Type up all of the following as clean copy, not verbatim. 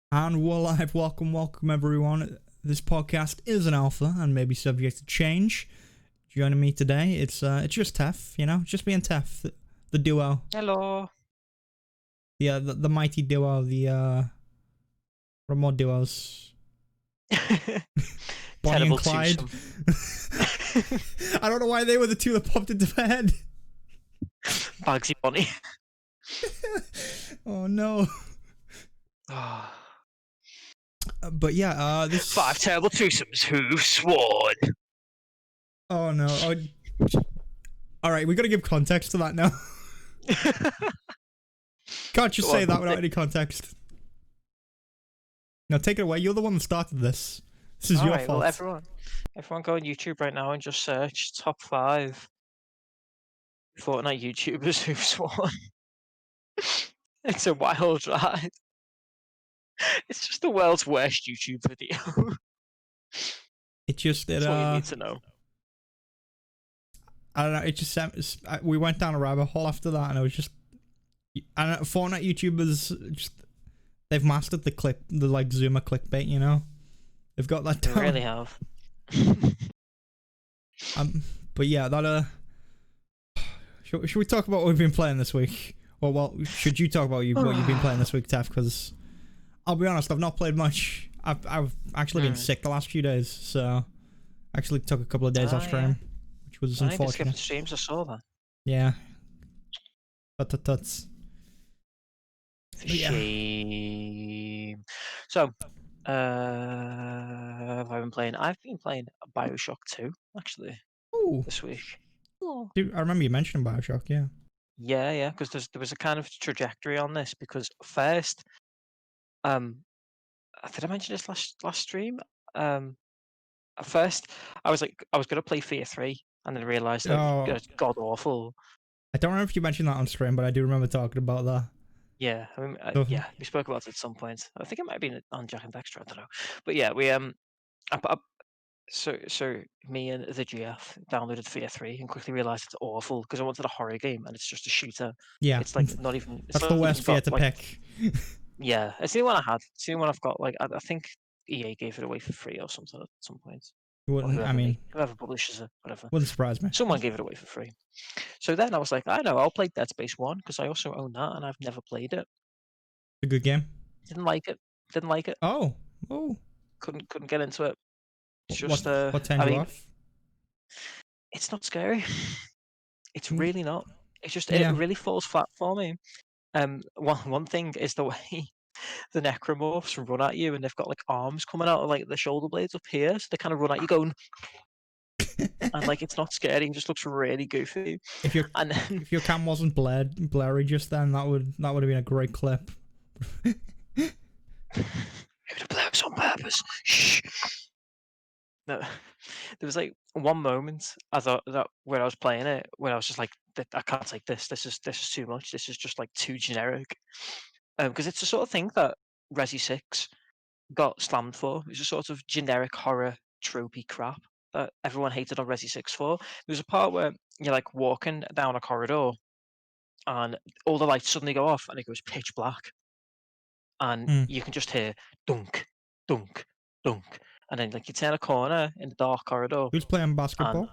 And we're live. Welcome everyone. This podcast is an alpha and may be subject to change. Joining me today, it's just Tef, just me and Tef, the duo. Hello. Yeah, the mighty duo, what more duos? Bonnie and Terrible Clyde. I don't know why they were the two that popped into my head. Bugsy Bunny. Oh no. But yeah, this 5 terrible twosomes who've sworn. Oh no. All right, we gotta give context to that now. Can't just say that without any context. Now take it away. You're the one that started this. This is your fault. Well, everyone go on YouTube right now and just search top 5 Fortnite YouTubers who've sworn. It's a wild ride. It's just the world's worst YouTube video. It just That's what you need to know. I don't know. It just we went down a rabbit hole after that, and it was just. And Fortnite YouTubers they've mastered the Zoomer clickbait. They've got that down. They really have. But yeah, that should we talk about what we've been playing this week? Or well, should you talk about what you've been playing this week, Tef? Because I'll be honest, I've not played much. I've actually been sick the last few days, so I actually took a couple of days off stream, which was unfortunate. I skipped streams. I saw that. Yeah. Tuts. Shame. So, have I been playing? I've been playing Bioshock 2, actually. Ooh. This week. Dude, I remember you mentioning Bioshock, yeah. Yeah, because there was a kind of trajectory on this, because first, did I mention this last stream? At first, I was gonna play Fear 3, and then realised that it's god awful. I don't remember if you mentioned that on stream, but I do remember talking about that. Yeah, I mean, we spoke about it at some point. I think it might have been on Jack and Dexter, I don't know. But yeah, so me and the GF downloaded Fear 3 and quickly realised it's awful because I wanted a horror game and it's just a shooter. Yeah, it's like not even. That's the worst Fear to pick. Yeah, it's the only one I had. It's the only one I've got. Like I think EA gave it away for free or something at some point. Whoever publishes it, whatever. Wouldn't surprise me. Someone gave it away for free. So then I was like, I know, I'll play Dead Space 1 because I also own that and I've never played it. A good game. Didn't like it. Oh. Couldn't get into it. It's just what turned you off? It's not scary. It's really not. It's just it really falls flat for me. One thing is the way the necromorphs run at you, and they've got like arms coming out of like the shoulder blades up here, so they kind of run at you going, and like it's not scary. It just looks really goofy. If your cam wasn't blurry just then, that would have been a great clip. Maybe the blur's on purpose. Shh. No, there was like one moment I thought that when I was playing it, when I was just like, I can't take this. This is too much. This is just like too generic. Because it's the sort of thing that Resi 6 got slammed for. It was a sort of generic horror tropey crap that everyone hated on Resi 6 for. There was a part where you're like walking down a corridor and all the lights suddenly go off and it goes pitch black. And you can just hear dunk, dunk, dunk. And then like you turn a corner in the dark corridor. Who's playing basketball?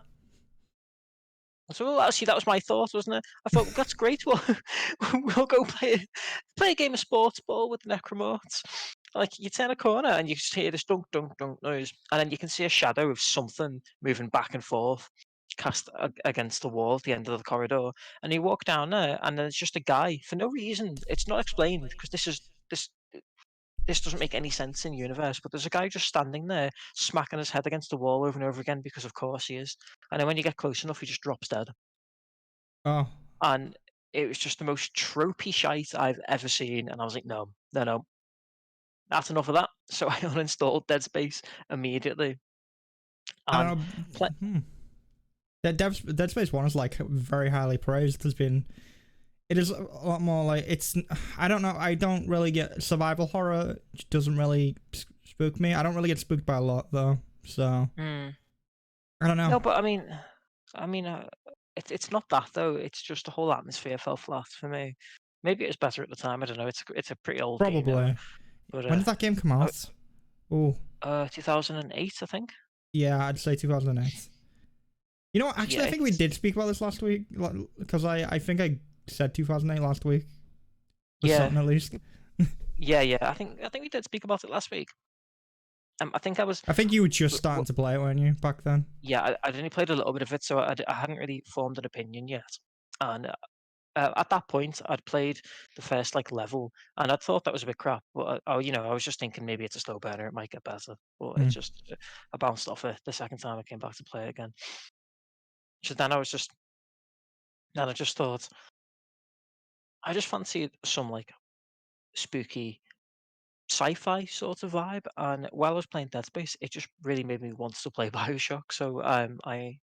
So actually, that was my thought, wasn't it? I thought that's great. We'll go play a game of sports ball with the necromorphs. Like you turn a corner and you just hear this dunk, dunk, dunk noise, and then you can see a shadow of something moving back and forth, cast against the wall at the end of the corridor. And you walk down there, and then it's just a guy for no reason. It's not explained because this doesn't make any sense in the universe, but there's a guy just standing there smacking his head against the wall over and over again because of course he is. And then when you get close enough, he just drops dead. Oh. And it was just the most tropey shite I've ever seen. And I was like, no. That's enough of that. So I uninstalled Dead Space immediately. And Dead Space 1 is like very highly praised. It is a lot more like I don't know. I don't really get survival horror. It doesn't really spook me. I don't really get spooked by a lot though. So I don't know. No, but I mean, it's not that though. It's just the whole atmosphere fell flat for me. Maybe it was better at the time. I don't know. It's a pretty old game. Probably. But When did that game come out? Oh, 2008, I think. yeah, I'd say 2008. You know what? So Actually, yeah, I think we did speak about this last week because I think I said 2008 last week. For yeah, something at least. yeah. I think we did speak about it last week. I think I was. I think you were just starting to play it, weren't you, back then? Yeah, I'd only played a little bit of it, so I hadn't really formed an opinion yet. And at that point, I'd played the first like level, and I thought that was a bit crap. But I was just thinking maybe it's a slow burner; it might get better. But it Mm. just I bounced off it the second time I came back to play it again. So then I just thought I just fancied some like spooky sci-fi sort of vibe. And while I was playing Dead Space, it just really made me want to play Bioshock. So I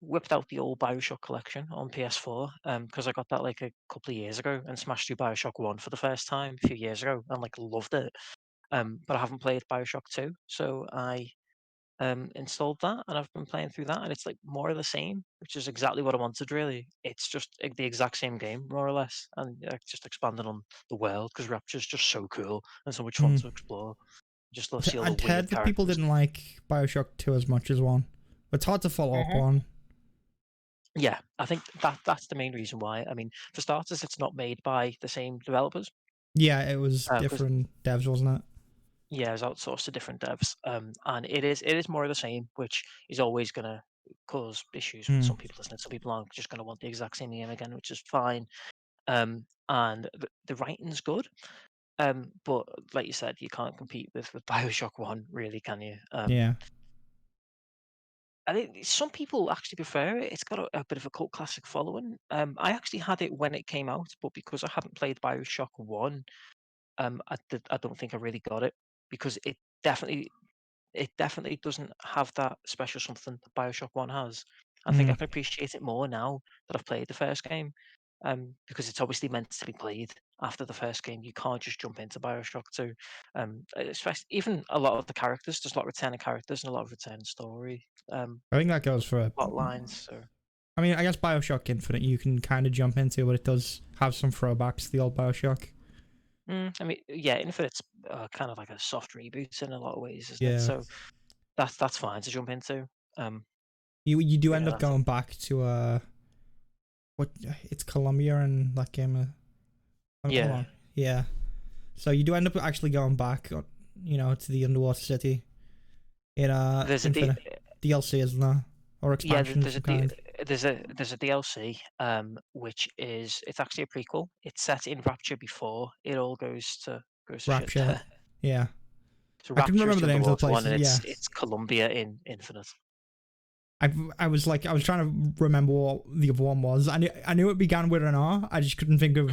whipped out the old Bioshock collection on PS4 because I got that like a couple of years ago and smashed through Bioshock 1 for the first time a few years ago and like loved it. But I haven't played Bioshock 2, so I installed that and I've been playing through that, and it's like more of the same, which is exactly what I wanted really. It's just the exact same game, more or less, and just expanding on the world because Rapture's just so cool and so much fun Mm. to explore. Just love see all the I'd weird heard that people characters. didn't like Bioshock 2 as much as 1. It's hard to follow up Mhm. on. Yeah, I think that's the main reason why. I mean, for starters, it's not made by the same developers Yeah, it was because different devs, wasn't it? yeah, it's outsourced to different devs, and it is more of the same, which is always gonna cause issues with Mm. some people, isn't it? Some people aren't just gonna want the exact same game again, which is fine. And the writing's good, but like you said, you can't compete with Bioshock One, really, can you? Yeah. I think some people actually prefer it. It's got a bit of a cult classic following. I actually had it when it came out, but because I hadn't played Bioshock One, I don't think I really got it because it definitely doesn't have that special something that Bioshock One has. I think I Mm. can appreciate it more now that I've played the first game, because it's obviously meant to be played after the first game. You can't just jump into Bioshock Two. Especially even a lot of the characters, there's a lot of returning characters and a lot of returning story I think that goes for. plot lines. So I mean, I guess Bioshock Infinite you can kind of jump into, but it does have some throwbacks to the old Bioshock. I mean, yeah, Infinite's kind of like a soft reboot in a lot of ways, isn't it? Yeah. So that's fine to jump into. Um, You do but end yeah, up that's going back to what it's Columbia and that game. Hold yeah. on. Yeah. So you do end up actually going back, to the underwater city in There's a D, Infinite DLC, isn't there? Or yeah. expansion of some kind. There's a DLC, which is it's actually a prequel. It's set in Rapture before it all goes to shit. Rapture. Yeah. So I couldn't Rapture is remember the the names of the underwater one, places. and Yeah. it's Columbia in Infinite. I was trying to remember what the other one was. I knew it began with an R. I just couldn't think of.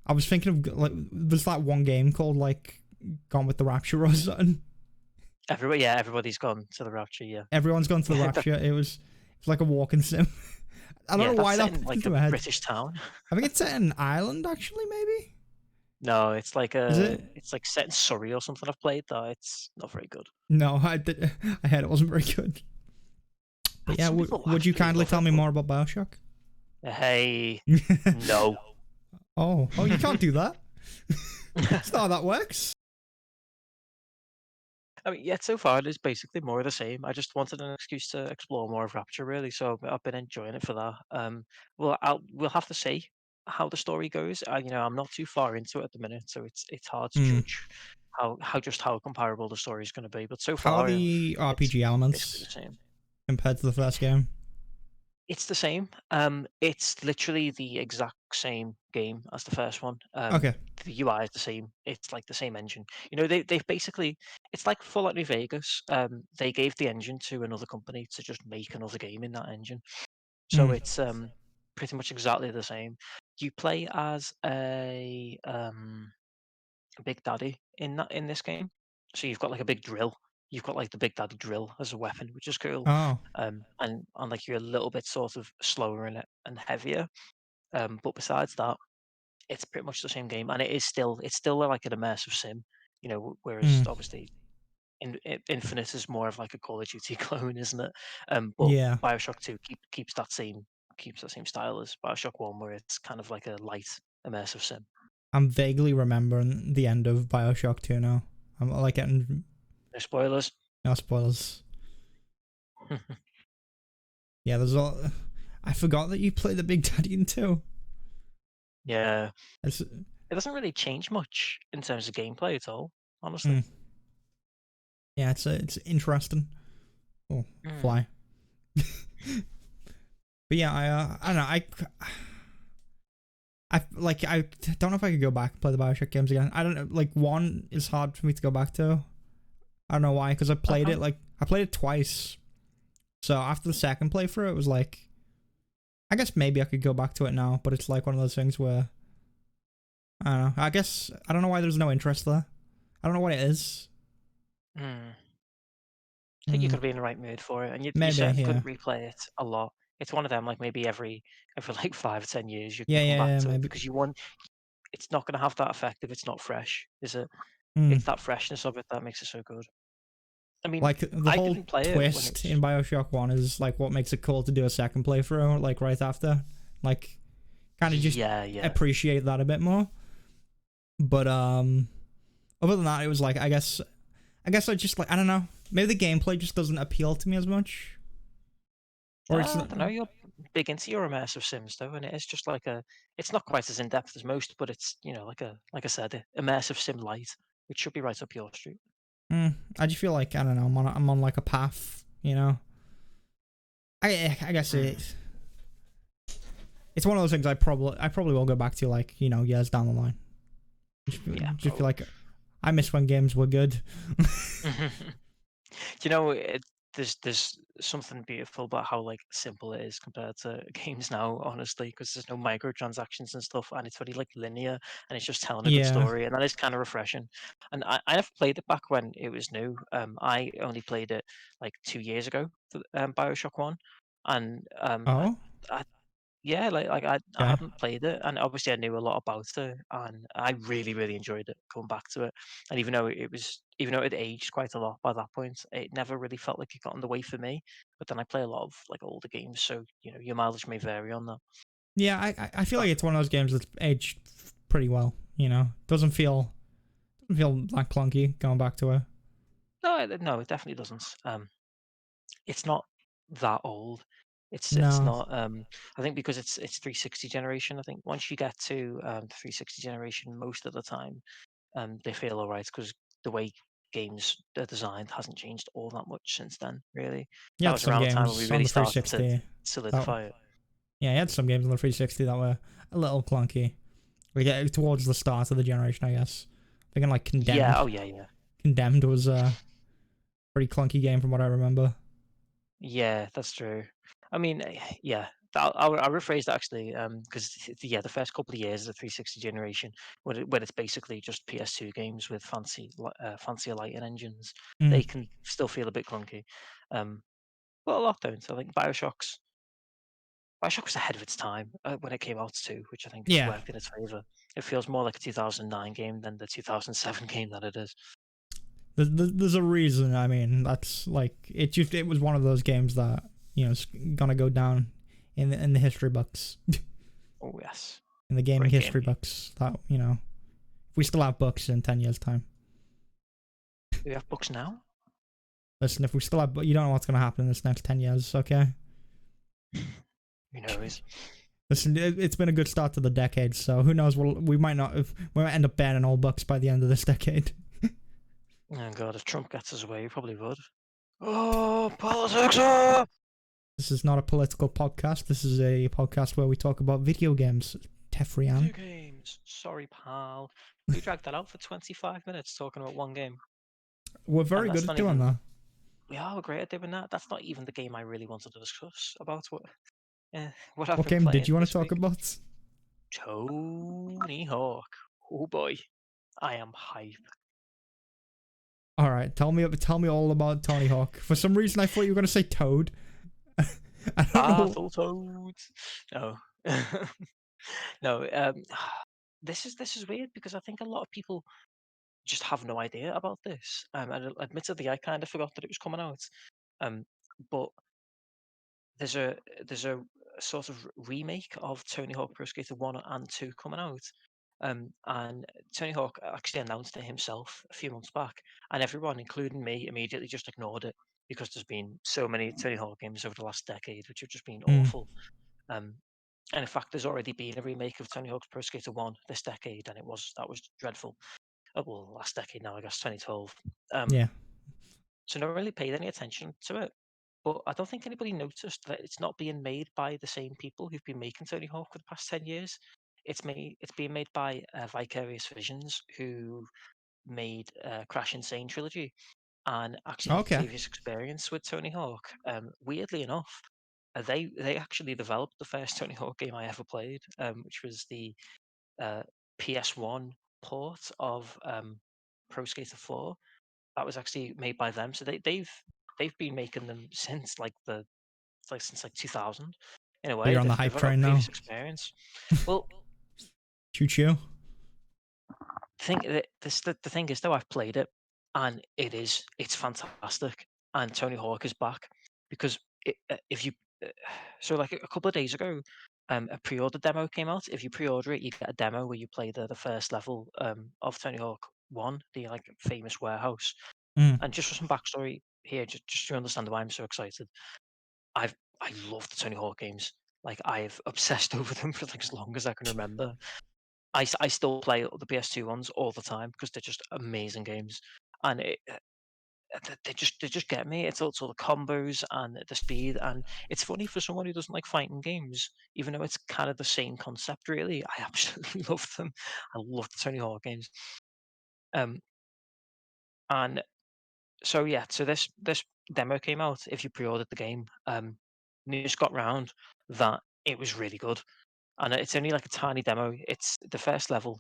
I was thinking of like there's that one game called like Gone with the Rapture or something. Everybody's gone to the Rapture. Yeah, Everyone's gone to the that, Rapture. It's like a walking sim. I don't yeah, know that's why set that in popped like into a my head. British town. I think it's set in Ireland actually. Maybe No, it's like is it? it's like set in Surrey or something. I've played that. It's not very good. No, I did. I heard it wasn't very good. But yeah, Some people would you absolutely kindly love tell it, me but more about Bioshock? hey, no. Oh, you can't do that. That's not how that works. I mean, yeah, so far it is basically more of the same. I just wanted an excuse to explore more of Rapture, really. So I've been enjoying it for that. We'll have to see how the story goes. I'm not too far into it at the minute, so it's hard to Hmm. judge how comparable the story is going to be. But so How are far, the it's RPG basically elements the same. compared to the first game? It's the same. It's literally the exact same game as the first one. Okay. The UI is the same. It's like the same engine. They've basically it's like Fallout New Vegas. They gave the engine to another company to just make another game in that engine. So Hmm. it's pretty much exactly the same. You play as a big daddy in this game. So you've got like a big drill. You've got like the big daddy drill as a weapon, which is cool. Oh. And like you're a little bit sort of slower in it and heavier. But besides that, it's pretty much the same game, and it's still like an immersive sim. Whereas Hmm. obviously Infinite is more of like a Call of Duty clone, isn't it? But Yeah. Bioshock Two keeps that same style as Bioshock One, where it's kind of like a light immersive sim. I'm vaguely remembering the end of Bioshock 2 now. I'm like getting No spoilers. no spoilers. Yeah, there's all. I forgot that you played the Big Daddy in 2. Yeah, It's, it doesn't really change much in terms of gameplay at all, honestly. mm, yeah, it's interesting. Oh, Mm. fly. But yeah, I don't know. I don't know if I could go back and play the Bioshock games again. I don't know. Like, 1 is hard for me to go back to. I don't know why, because Uh-huh. I played it twice. So after the second playthrough, it was like, I guess maybe I could go back to it now, but it's like one of those things where I don't know. I guess I don't know why there's no interest there. I don't know what it is. Mm. I think you Mm, could be in the right mood for it, and you maybe, certainly yeah, couldn't replay it a lot. It's one of them, like maybe every like 5 or 10 years you can yeah, come yeah, back yeah, to it maybe. because you want. It's not going to have that effect if it's not fresh, is it? Mm. It's that freshness of it that makes it so good. I mean, Like the I whole didn't play it when it twist in was. Bioshock 1 is like what makes it cool to do a second playthrough, like right after. Like, kind of just Yeah, yeah. appreciate that a bit more. But other than that, it was like I guess I just like I don't know. Maybe the gameplay just doesn't appeal to me as much, or it's I don't know. You're big into your immersive sims though, and it is just like a. It's not quite as in depth as most, but it's like I said, immersive sim light, which should be right up your street. I just feel like I don't know. I'm on like a path, you know. I guess Mm. it's one of those things I probably will go back to like years down the line. Yeah, Just feel probably. like I miss when games were good. You know, there's something beautiful about how like simple it is compared to games now, honestly, because there's no microtransactions and stuff, and it's very like linear, and it's just telling a good Yeah. story, and that is kind of refreshing. And I never played it back when it was new. I only played it like 2 years ago, Bioshock One, and Oh. I yeah, I Okay. hadn't played it, and obviously I knew a lot about it, and I really, really enjoyed it coming back to it. And even though it aged quite a lot by that point, it never really felt like it got in the way for me. But then I play a lot of like older games, so your mileage may vary on that. Yeah. I feel But like it's one of those games that's aged pretty well. Doesn't feel that clunky going back to it. no, no, it definitely doesn't. It's not that old. It's No. not. I think because it's 360 generation. I think once you get to the 360 generation, most of the time they feel all right because the way games are designed hasn't changed all that much since then. Really, You that had was some around the time when we games on really the started to 360 that solidify it. yeah, you had some games on the 360 that were a little clunky. We get towards the start of the generation, I guess. Thinking like Yeah. Condemned. Oh yeah. Yeah. Condemned was a pretty clunky game from what I remember. Yeah. That's true. I mean, yeah. I'll rephrase that actually, because yeah, the first couple of years of the 360 generation, when it's basically just PS2 games with fancier lighting engines, Mm. they can still feel a bit clunky. But a lot don't. I think Bioshock was ahead of its time when it came out too, which I think Yeah. worked in its favor. It feels more like a 2009 game than the 2007 game that it is. There's a reason. I mean, that's like it was one of those games that is gonna go down in the history books, Oh yes, in the gaming great game. history books. That if we still have books in 10 years' time. Do we have books now? Listen, if we still have, you don't know what's gonna happen in this next 10 years. Okay. Who knows? Listen, it's been a good start to the decade, so who knows? We might not have, we might end up banning all books by the end of this decade. Oh god, if Trump gets his way, he probably would. Oh, politics! Oh! This is not a political podcast. This is a podcast where we talk about video games. Tefrian. Video games. Sorry, pal. We dragged that out for 25 minutes talking about one game, We're and very good that's at not doing even. that. We are great at doing that. That's not even the game I really wanted to discuss about what I've What been game did playing you want to this talk week. about? Tony Hawk. Oh boy, I am hype. All right, tell me all about Tony Hawk. For some reason, I thought you were going to say Toad. I don't know. Battletoads. No, no. This is weird because I think a lot of people just have no idea about this. And admittedly, I kind of forgot that it was coming out. Um, but there's a there's a sort of remake of Tony Hawk Pro Skater 1 and 2 coming out. And Tony Hawk actually announced it himself a few months back, and everyone, including me, immediately just ignored it because there's been so many Tony Hawk games over the last decade which have just been Mm. awful. Um, and in fact, there's already been a remake of Tony Hawk's Pro Skater 1 this decade, and that was dreadful. Well, last decade now, I guess 2012. Yeah. So no one really paid any attention to it. But I don't think anybody noticed that it's not being made by the same people who've been making Tony Hawk for the past 10 years. It's being made by Vicarious Visions, who made Crash Insane trilogy and actually have Okay. previous experience with Tony Hawk. Weirdly enough, they actually developed the first Tony Hawk game I ever played, which was the uh, PS1 port of Pro Skater 4. That was actually made by them. So they've been making them since since 2000. In a So way, you're on the they've hype got train now. previous experience. Well, Choo choo. the thing is though, I've played it and it's fantastic. And Tony Hawk is back because if you so like a couple of days ago, a pre-order demo came out. If you pre-order it, you get a demo where you play the first level of Tony Hawk 1, the like famous warehouse. Mm. And just for some backstory here, just to understand why I'm so excited, I love the Tony Hawk games. Like I've obsessed over them for like as long as I can remember. I still play the PS2 ones all the time because they're just amazing games, and they just get me. It's also the combos and the speed, and it's funny for someone who doesn't like fighting games, even though it's kind of the same concept. Really, I absolutely love them. I love the Tony Hawk games. Um, and so yeah, so this demo came out. If you pre-ordered the game, news got round that it was really good, and it's only like a tiny demo. It's the first level,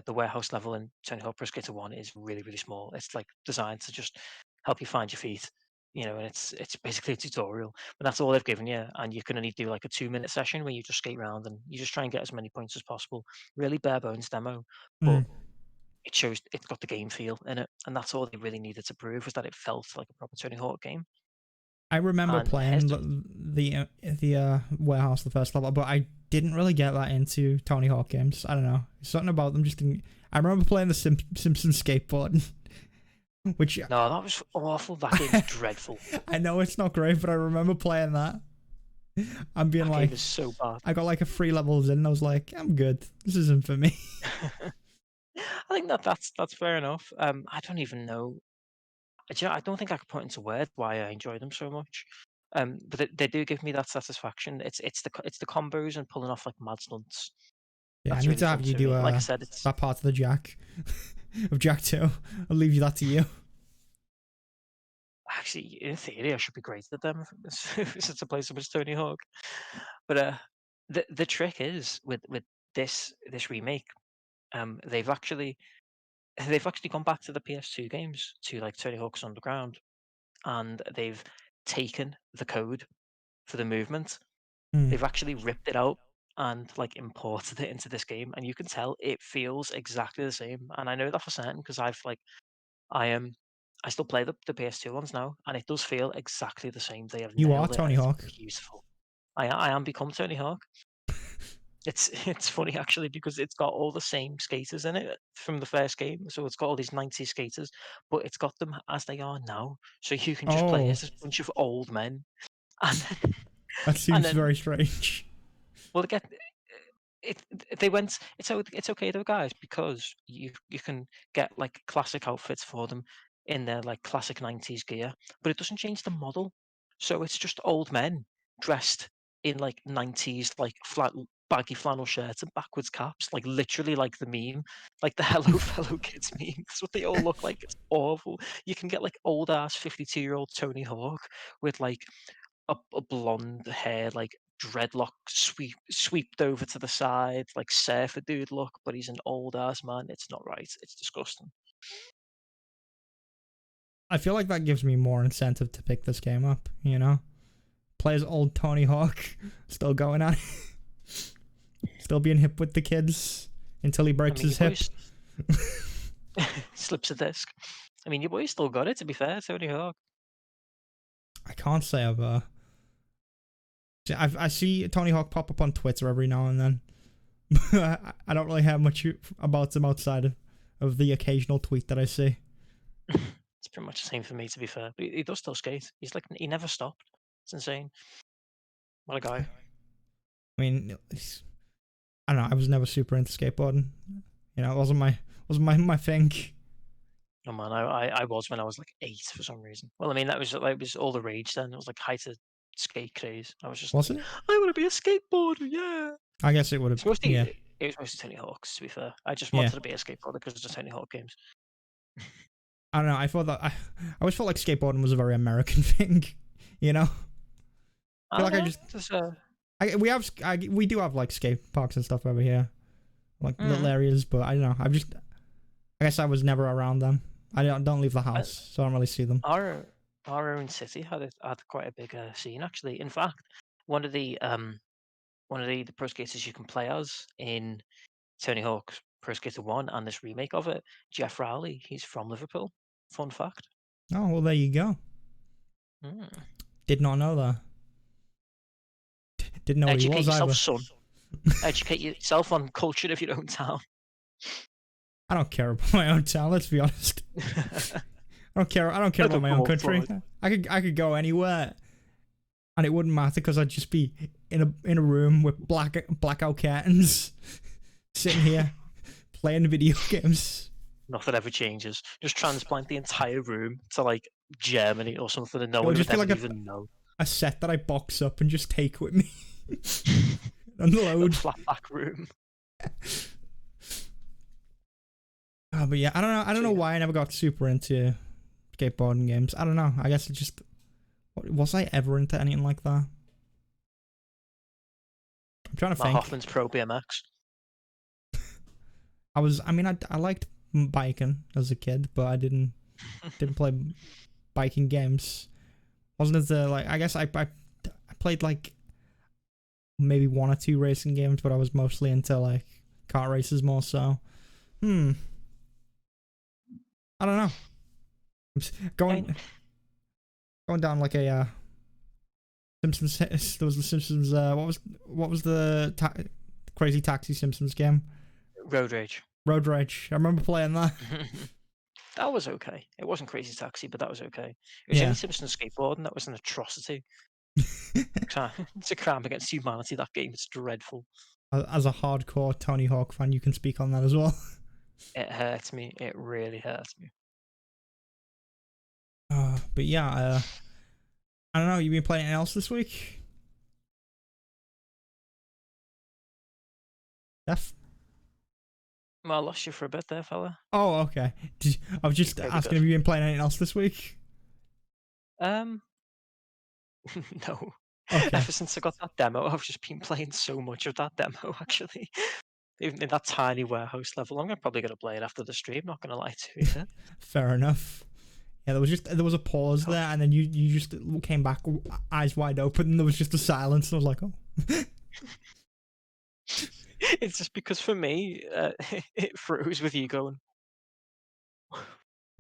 the warehouse level in Tony Hawk Pro Skater 1 is really really small. It's like designed to just help you find your feet, and it's basically a tutorial. But that's all they've given you, and you can only do like a 2-minute session where you just skate around and you just try and get as many points as possible. Really bare bones demo, but Mm. it's got the game feel in it, and that's all they really needed to prove was that it felt like a proper Tony Hawk game. I remember And playing the warehouse, the first level, but I didn't really get that into Tony Hawk games. I don't know, something about them just didn't. I remember playing the Simpsons skateboard, which no, that was awful. That game was dreadful. I know it's not great, but I remember playing that. I'm being That like, game is so bad. I got like a 3 levels in, and I was like, I'm good. This isn't for me. I think that's fair enough. I don't even know. I don't think I could put into words why I enjoy them so much. But they do give me that satisfaction. It's the combos and pulling off like mad stunts. Yeah, I That's need really to fun have you to do me. Like I said, it's that part of the Jack of Jack 2. I'll leave you that to you. actually in theory I should be great at them since I play so much Tony Hawk. But the trick is with this remake, they've actually gone back to the PS2 games to like Tony Hawk's Underground, and they've taken the code for the movement. Mm. They've actually ripped it out and like imported it into this game, and you can tell it feels exactly the same. And I know that for certain because I am I still play the PS2 ones now, and it does feel exactly the same. They have You are nailed it, and Tony it's Hawk. beautiful. I am become Tony Hawk. It's it's funny actually because it's got all the same skaters in it from the first game. So it's got all these 90s skaters, but it's got them as they are now. So you can just play Oh, as a bunch of old men. And that and seems then very strange. well they get it they went it's okay though guys because you can get like classic outfits for them in their like classic 90s gear, but it doesn't change the model. So it's just old men dressed in like 90s like baggy flannel shirts and backwards caps, like literally like the meme, like the hello fellow kids meme. That's what they all look like. It's awful. You can get like old ass 52-year-old Tony Hawk with like a blonde hair, like dreadlock sweeped over to the side, like surfer dude look, but he's an old ass man. It's not right. It's disgusting. I feel like that gives me more incentive to pick this game up, you know? Play as old Tony Hawk, still going at it. Still being hip with the kids until he I breaks mean, his your hip. slips a disc. I mean, your boy still got it. To be fair, Tony Hawk. I can't say I see Tony Hawk pop up on Twitter every now and then. I don't really have much about him outside of the occasional tweet that I see. It's pretty much the same for me, to be fair. But he does still skate. He's like he never stopped. It's insane. What a guy. I mean, I don't know. I was never super into skateboarding. You know, it wasn't my thing. Oh man, I was when I was like 8 for some reason. Well, I mean that was like it was all the rage then. It was like height of skate craze. I was just Was like, it? I want to be a skateboarder, yeah. I guess it would have. It's mostly Yeah, it was mostly Tony Hawk's, to be fair. I just yeah. wanted to be a skateboarder because of the Tony Hawk games. I don't know. I thought that I always felt like skateboarding was a very American thing. You know, I feel like I just we do have like skate parks and stuff over here, like little areas, but I don't know. I guess I was never around them. I don't leave the house, so I don't really see them. Our own city had quite a big scene actually. In fact, one of the pro skaters you can play as in Tony Hawk's Pro Skater 1 and this remake of it, Jeff Rowley, he's from Liverpool. Fun fact. Oh well, there you go. Mm. Did not know that. Didn't know Educate he was yourself, either. son. Educate yourself on culture of your own town. I don't care about my own town. Let's be honest. I don't care about my own country. I could go anywhere, and it wouldn't matter because I'd just be in a room with blackout curtains, sitting here playing video games. Nothing ever changes. Just transplant the entire room to like Germany or something, and no It'll one just would be ever like even know. A set that I box up and just take with me. Unload. A flat back room. Oh, but yeah, I don't know. I don't know why I never got super into skateboarding games. I don't know. I guess it just was I ever into anything like that? I'm trying to think. Hoffman's Pro BMX. I mean, I liked biking as a kid, but I didn't play biking games. Wasn't it like I guess I played like maybe 1 or 2 racing games, but I was mostly into like kart races more so. I don't know. Going down like a Simpsons. There was the Simpsons. What was the Crazy Taxi Simpsons game? Road Rage. Road Rage. I remember playing that. That was okay. It wasn't Crazy Taxi, but that was okay. It was only Simpsons skateboarding. That was an atrocity. It's a crime against humanity, that game. It's dreadful. As a hardcore Tony Hawk fan, you can speak on that as well. It hurts me. It really hurts me. But yeah, I don't know. You been playing anything else this week? Tef? Well, I lost you for a bit there, fella. Oh, okay. I was just asking if you've been playing anything else this week. No. Okay. Ever since I got that demo, I've just been playing so much of that demo, actually. Even in that tiny warehouse level. I'm probably going to play it after the stream, not going to lie to you. Fair enough. Yeah, there was a pause there, and then you just came back, eyes wide open, and there was just a silence, and I was like, oh. It's just because for me, it froze with you going.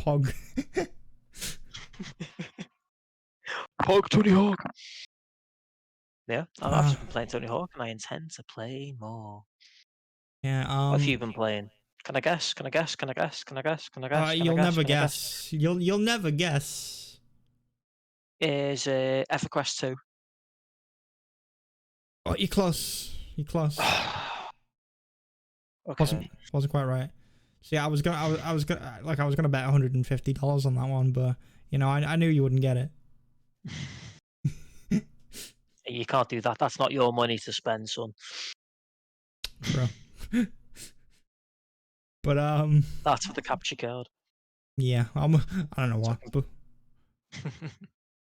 Pog. Pog Tony Hawk. Yeah, I've just been playing Tony Hawk, and I intend to play more. Yeah. What have you been playing? Can I guess? Can I guess? Can I guess? Can I guess? Can I guess? You'll never guess. You'll never guess. Is EverQuest 2? Oh, you're close. You're close. Okay. Wasn't quite right. So yeah, I was gonna bet $150 on that one, but you know, I knew you wouldn't get it. You can't do that. That's not your money to spend, son. True. But that's for the capture card. Yeah, I don't know what,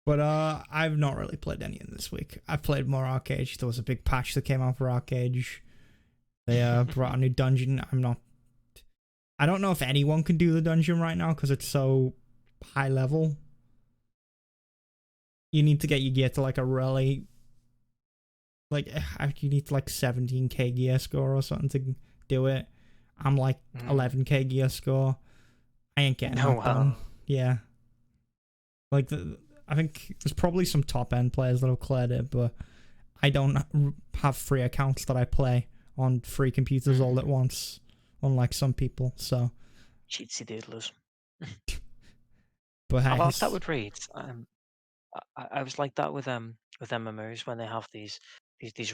but I've not really played any in this week. I've played more Arcade. There was a big patch that came out for Arcade. They brought a new dungeon. I don't know if anyone can do the dungeon right now because it's so high level. You need to get your gear to like a really you need like 17k gear score or something to do it. I'm like 11k gear score. I ain't getting that done. Yeah. Like I think there's probably some top end players that have cleared it, but I don't have free accounts that I play on free computers all at once, unlike some people. So, Cheatsy doodlers. but I hey, like that with raids. I was like that with MMOs when they have these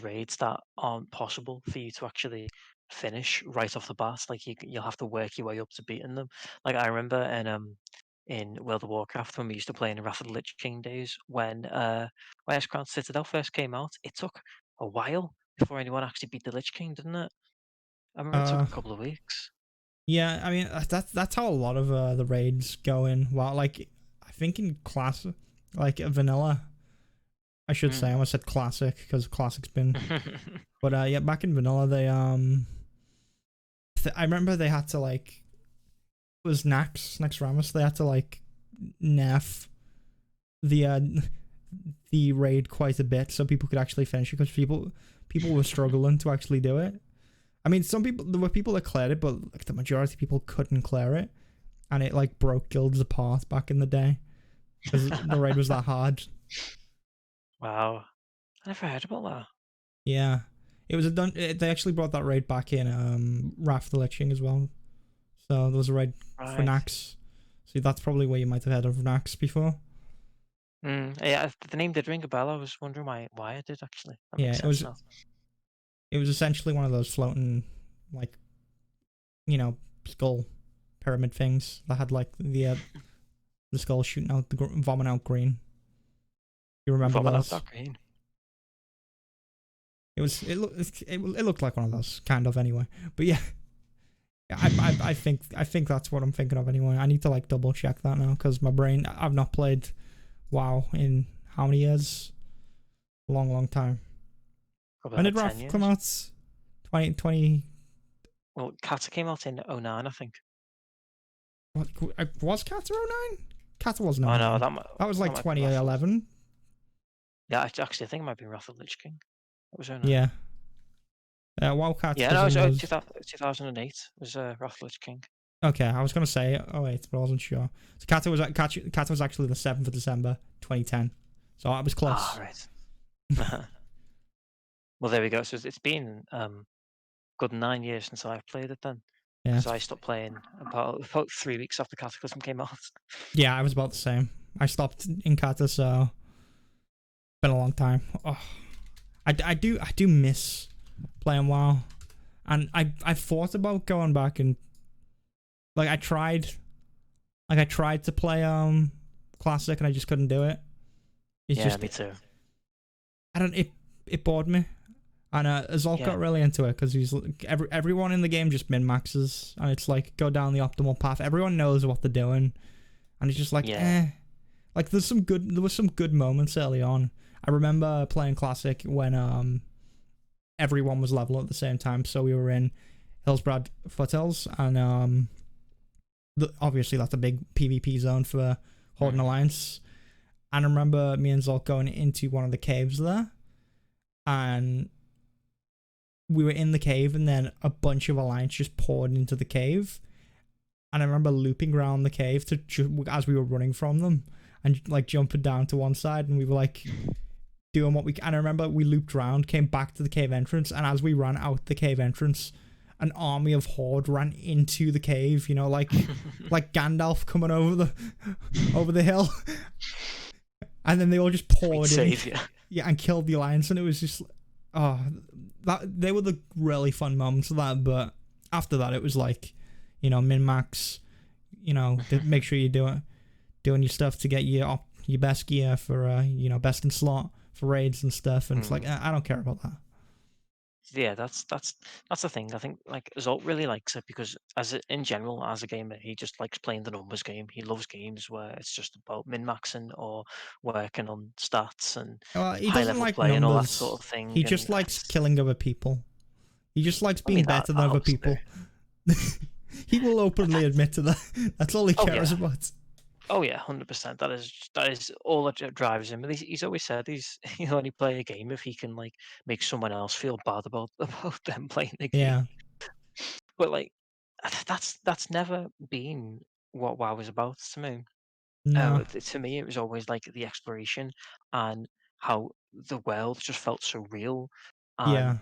raids that aren't possible for you to actually finish right off the bat. Like you'll have to work your way up to beating them. Like I remember in World of Warcraft when we used to play in the Wrath of the Lich King days when Crown Citadel first came out, it took a while before anyone actually beat the Lich King, didn't it? I remember it took uh, a couple of weeks. yeah, I mean that's how a lot of the raids go in. Well, like I think in class, like vanilla, I should say. I almost said classic because classic's been. But yeah, back in vanilla, they I remember they had to like it was Nax Ramus. They had to like nerf the raid quite a bit so people could actually finish it because people were struggling to actually do it. I mean, some people there were people that cleared it, but like the majority of people couldn't clear it, and it like broke guilds apart back in the day because the raid was that hard. Wow, I never heard about that. Yeah, it was they actually brought that raid back in Wrath of the Lich King as well. So there was a raid for Right. Nax. So that's probably where you might have heard of Nax before. Yeah, the name did ring a bell. I was wondering why I did actually. That Yeah, makes sense now. it was essentially one of those floating, like, skull pyramid things that had like the skull shooting out vomit out green. You remember Vomit out those? that green. It looked like one of those, kind of anyway. But yeah, I think that's what I'm thinking of anyway. I need to like double check that now because my brain. I've not played WoW in how many years? Long time. Probably When like did 10 Wrath come years. out? 2020. Well, Kata came out in '09, I think. What, was Kata 09? Kata wasn't Oh no, 09. That was that like might be Wrath of. 2011. Yeah, actually, I think it might be Wrath of Lich King. It was '09. Yeah. WoW Yeah, no, it Cataclysm was was. 2008. Was Wrath of Lich King. Okay, I was gonna say 08, but I wasn't sure. So Kata was actually the 7th of December 2010. So I was Ah, close. right. Well, there we go. So it's been good 9 years since I've played it then, Yeah. because I stopped playing about 3 weeks after Cataclysm came out. Yeah, I was about the same. I stopped in Kata, so it's been a long time. Oh, I do miss playing WoW, and I thought about going back and like I tried to play classic and I just couldn't do it. It's Yeah, just me too. I don't it bored me. And Azalt Yeah, got really into it because he's everyone in the game just min maxes, and it's like go down the optimal path. Everyone knows what they're doing, and it's just like yeah. Like there was some good moments early on. I remember playing classic when everyone was level at the same time. So we were in Hillsbrad Foothills, and obviously that's a big PvP zone for Horde and Alliance. And I remember me and Zolk going into one of the caves there, and we were in the cave, and then a bunch of Alliance just poured into the cave. And I remember looping around the cave as we were running from them, and like jumping down to one side, and we were like doing what we. And I remember we looped around, came back to the cave entrance, and as we ran out the cave entrance, an army of Horde ran into the cave. You know, like Gandalf coming over the hill, and then they all just poured in. Yeah, and killed the Alliance, and it was just that they were the really fun moments of that. But after that, it was like, min max, to make sure you're doing your stuff to get your best gear for best in slot for raids and stuff. And it's like I don't care about that. Yeah, that's the thing. I think like Zolt really likes it because in general as a gamer, he just likes playing the numbers game. He loves games where it's just about min maxing or working on stats and Well, he high doesn't level like play and all that sort numbers. of thing. He And just likes killing other people. He just likes I mean being better that than other helps too. people. He will openly admit to that. That's all he Oh cares yeah, about. oh yeah, 100%. That is all that drives him. But he's always said he'll only play a game if he can like make someone else feel bad about about them playing the game. Yeah. But like that's never been what WoW was about to me. No. To me, it was always like the exploration and how the world just felt so real. and Yeah.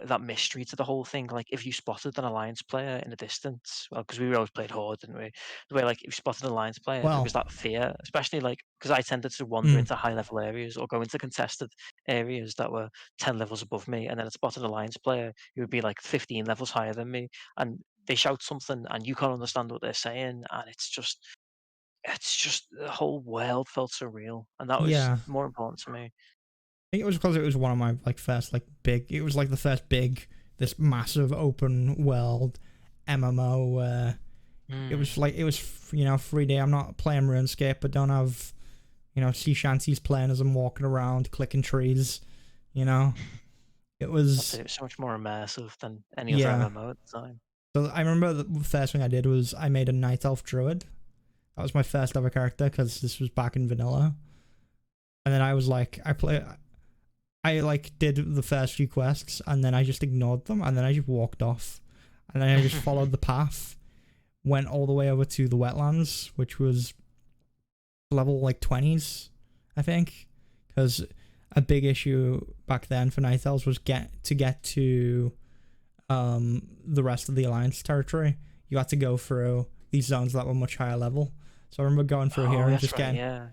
that mystery to the whole thing. Like if you spotted an alliance player in a distance, well, because we always played horde, didn't we? The way like if you spotted an alliance player, there Well. was that fear, especially like because I tended to wander Mm, into high level areas or go into contested areas that were 10 levels above me, and then I spotted an alliance player who would be like 15 levels higher than me, and they shout something and you can't understand what they're saying, and it's just the whole world felt so real, and that was yeah. more important to me. I think it was because it was one of my like first like big. It was like the first big this massive open world MMO where it was Mm. like it was 3D. I'm not playing RuneScape, but don't have sea shanties playing as I'm walking around clicking trees. You know, it That's it. was It was so much more immersive than any other yeah. MMO at the time. So I remember the first thing I did was I made a night elf druid. That was my first ever character because this was back in vanilla. And then I was like, I like did the first few quests and then I just ignored them and then I just walked off. And then I just followed the path, went all the way over to the wetlands, which was level like 20s, I think. Because a big issue back then for Night Elves was get to the rest of the Alliance territory. You had to go through these zones that were much higher level. So I remember going through here Oh, and that's just right. Yeah.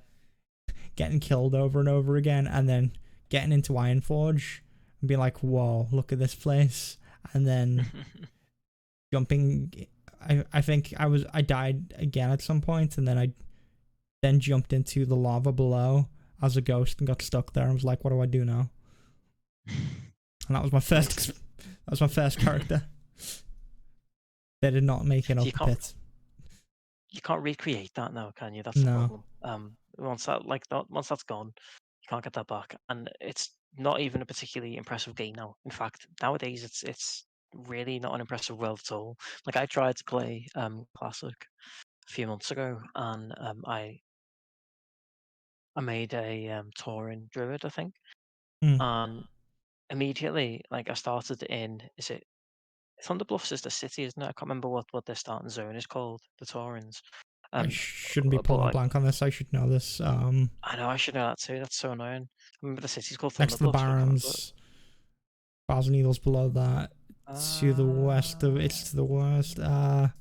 getting killed over and over again, and then getting into Ironforge and being like, "Whoa, look at this place!" And then jumping. I think I died again at some point, and then I then jumped into the lava below as a ghost and got stuck there. And was like, "What do I do now?" And that was my first. That was my first character. They did not make it So out you the can't pit. you can't recreate that now, can you? That's the No. problem. Once that's gone, you can't get that back, and it's not even a particularly impressive game now. In fact, nowadays it's really not an impressive world at all. Like I tried to play classic a few months ago, and I made a Tauren Druid, I think, Hmm. and immediately like I started in is it Thunder Bluffs is the city, isn't it? I can't remember what their starting zone is called, the Taurens. I Um, shouldn't be but pulling a like blank on this. I should know this. I know I should know that too. That's so annoying. I remember the city's called Next Thunder to the Bluffs, but I can't remember. Barrens, Bars and Needles below that. To the west of Uh, it's to the west. I'm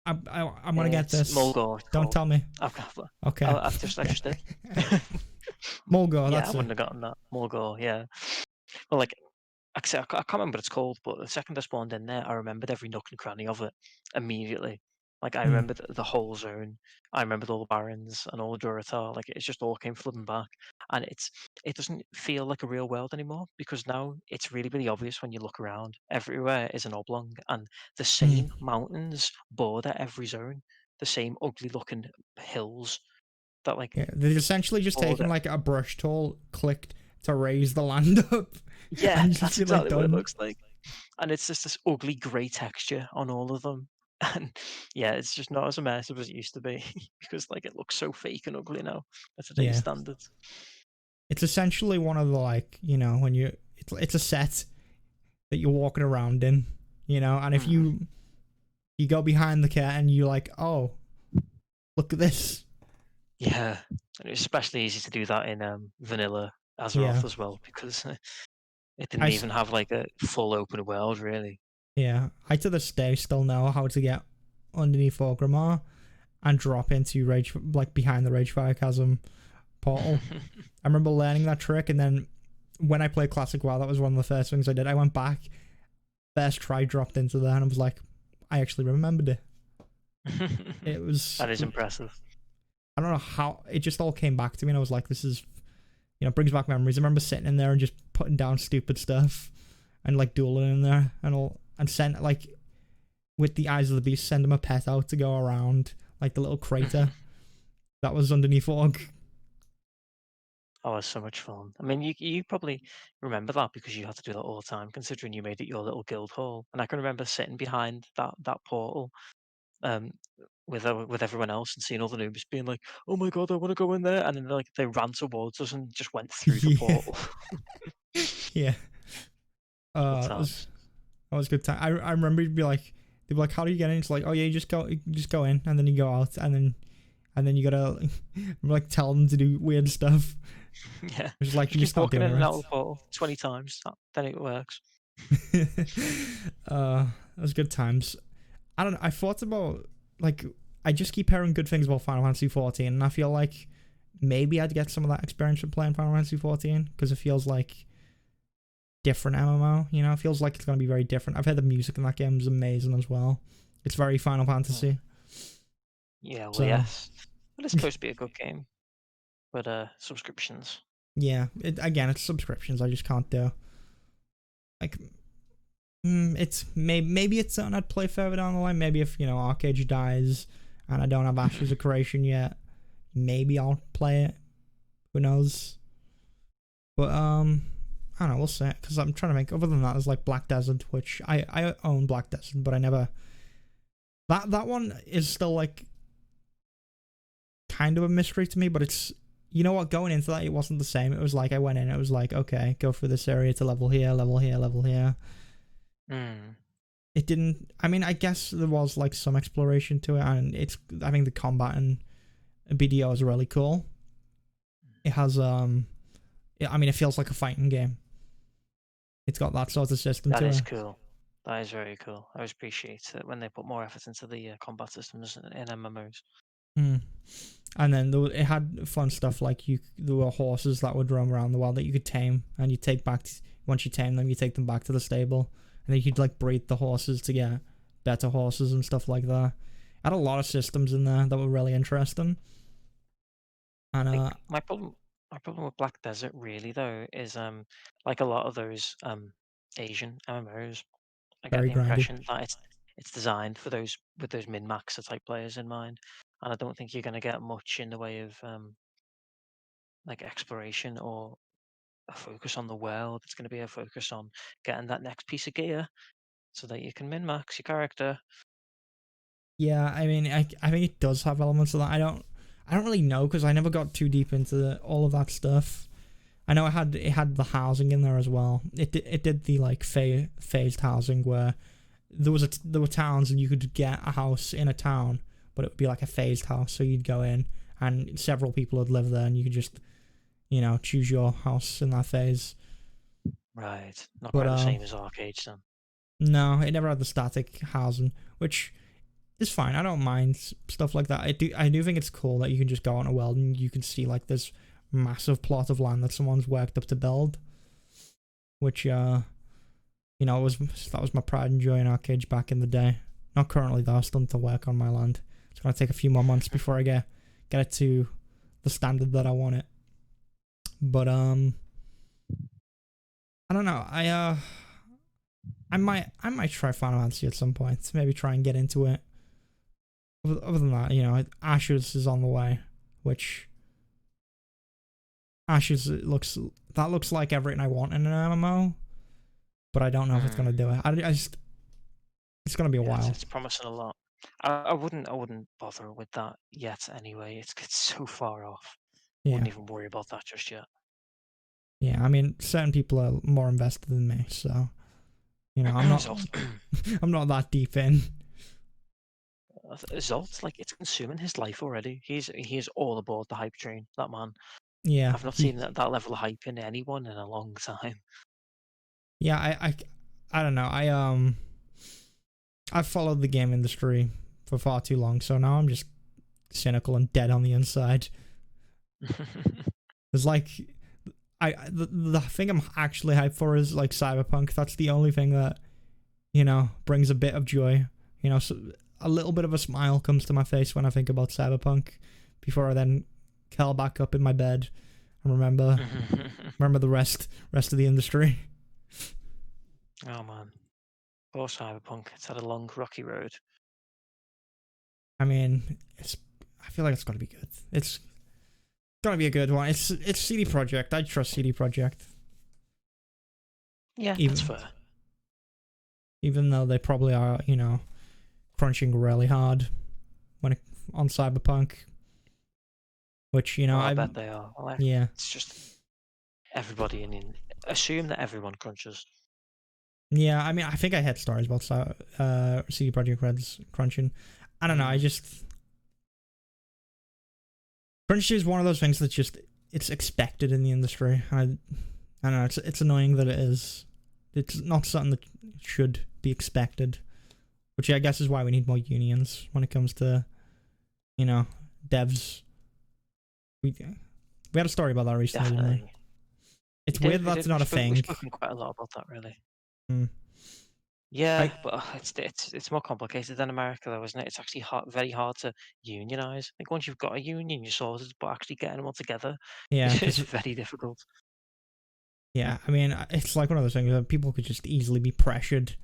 gonna get it's this. Mulgore. It's Don't called. tell me. I've, Okay. I just did. Mulgo, Yeah, I that's it. wouldn't have gotten that. Mulgore. Yeah. Well, like actually, I can't remember what it's called, but the second I spawned in there, I remembered every nook and cranny of it immediately. Like I Hmm. remembered the whole zone. I remembered all the barons and all the Duratar. Like it just all came flooding back, and it doesn't feel like a real world anymore because now it's really really obvious when you look around. Everywhere is an oblong, and the Hmm. same mountains border every zone. The same ugly looking hills that like Yeah, they've essentially just taken border. like a brush tool, clicked to raise the land up, Yeah, and just that's be like exactly what it done. looks like. And it's just this ugly grey texture on all of them. And yeah, it's just not as immersive as it used to be because like it looks so fake and ugly now by today's Yeah, standards. it's essentially one of the like when it's a set that you're walking around in, and if Mm. you go behind the curtain, you're like, oh, look at this. Yeah, and it's especially easy to do that in vanilla Yeah, Azeroth as well because it I didn't even have like a full open world really. yeah, I to this day still know how to get underneath Orgrimmar and drop into Rage, like behind the Ragefire Chasm portal. I remember learning that trick, and then when I played Classic WoW, that was one of the first things I did. I went back, first try, dropped into there, and I was like, I actually remembered it. It was, That is impressive. I don't know how, it just all came back to me, and I was like, this is, brings back memories. I remember sitting in there and just putting down stupid stuff and like dueling in there and all, and sent like with the Eyes of the Beast, send him a pet out to go around like the little crater that was underneath Org. Oh, it was so much fun. I mean, you probably remember that because you had to do that all the time, considering you made it your little guild hall. And I can remember sitting behind that portal, um, with everyone else and seeing all the noobs being like, "Oh my god, I want to go in there!" And then like they ran towards us and just went through the Yeah, portal. yeah. Good It was times. that was a good time. I remember you'd be like, they'd be like, how do you get in? It's like, oh yeah, you just go in, and then you go out, and then you gotta like tell them to do weird stuff, Yeah. It's like Just you're keep just not walking doing in and it out of the portal 20 times. Then it works. right. That was good times. I don't know. I thought about, like, I just keep hearing good things about Final Fantasy 14, and I feel like maybe I'd get some of that experience from playing Final Fantasy 14 because it feels like different MMO. You know, it feels like it's going to be very different. I've heard the music in that game is amazing as well. It's very Final Fantasy. Yeah, well, So yes. But it's supposed to be a good game. But subscriptions. yeah, again, it's subscriptions. I just can't do. Like, it's maybe it's something I'd play further down the line. Maybe if Arcade dies and I don't have Ashes of Creation yet, maybe I'll play it. Who knows? But I don't know. We'll see. Because I'm trying to think. Other than that, there's like Black Desert, which I own Black Desert, but I never. That one is still like kind of a mystery to me. But it's, you know what? Going into that, it wasn't the same. It was like I went in. It was like, okay, go through this area to level here, level here, level here. It didn't. I mean, I guess there was like some exploration to it, and I think the combat in BDO is really cool. It has I mean, it feels like a fighting game. It's got that sort of system to it. That is cool. That is very cool. I always appreciate it when they put more effort into the combat systems in MMOs. And then it had fun stuff like there were horses that would roam around the world that you could tame, and you take back. Once you tame them, you take them back to the stable, and then you could like breed the horses to get better horses and stuff like that. Had a lot of systems in there that were really interesting. And my problem with Black Desert really though is like a lot of those Asian MMOs, I get very the grindy. impression that it's designed for those with those min-maxer type players in mind, and I don't think you're going to get much in the way of like exploration or a focus on the world. It's going to be a focus on getting that next piece of gear so that you can min-max your character. Yeah, I mean, I think it does have elements of that. I don't really know because I never got too deep into all of that stuff. I know it had the housing in there as well. It did the like phased housing where there were towns and you could get a house in a town, but it would be like a phased house. So you'd go in and several people would live there, and you could just choose your house in that phase. Right, not quite the same as arcades then. No, it never had the static housing, which is fine. I don't mind stuff like that. I do think it's cool that you can just go on a world and you can see like this massive plot of land that someone's worked up to build, which that was my pride and joy in arcades back in the day. Not currently though. I still need to work on my land. It's gonna take a few more months before I get it to the standard that I want it. But I don't know. I might try Final Fantasy at some point. Maybe try and get into it. Other than that, Ashes is on the way, which Ashes looks like everything I want in an MMO, but I don't know if it's gonna do it. It's gonna be a while. It's promising a lot. I wouldn't bother with that yet anyway. It's so far off. Yeah. Wouldn't even worry about that just yet. Yeah, I mean, certain people are more invested than me, so I'm not. I'm not that deep in. Zolt's like it's consuming his life already. He's all aboard the hype train. That man. Yeah, I've not seen that level of hype in anyone in a long time. Yeah, I don't know. I've followed the game industry for far too long, so now I'm just cynical and dead on the inside. It's like the thing I'm actually hyped for is like Cyberpunk. That's the only thing that brings a bit of joy. So a little bit of a smile comes to my face when I think about Cyberpunk before I then curl back up in my bed and remember the rest of the industry. Oh man, poor Cyberpunk. It's had a long, rocky road. I mean, I feel like it's gonna be good. It's gonna be a good one. It's CD Projekt. I trust CD Projekt. Yeah, that's fair. Even though they probably are, crunching really hard on Cyberpunk, which I bet they are. Yeah, it's just everybody assume that everyone crunches. Yeah, I mean, I think I had stories about CD Projekt Red's crunching. I don't know. Crunch is one of those things that's just it's expected in the industry. I don't know. It's annoying that it is. It's not something that should be expected, which I guess is why we need more unions when it comes to, devs. We had a story about that recently, didn't we? It's weird that's not a thing. We've spoken quite a lot about that, really. Hmm. Yeah, but it's more complicated than America, though, isn't it? It's actually very hard to unionize. Like once you've got a union, you're sorted, but actually getting them all together, Yeah, it's very difficult. Yeah, I mean, it's like one of those things that people could just easily be pressured.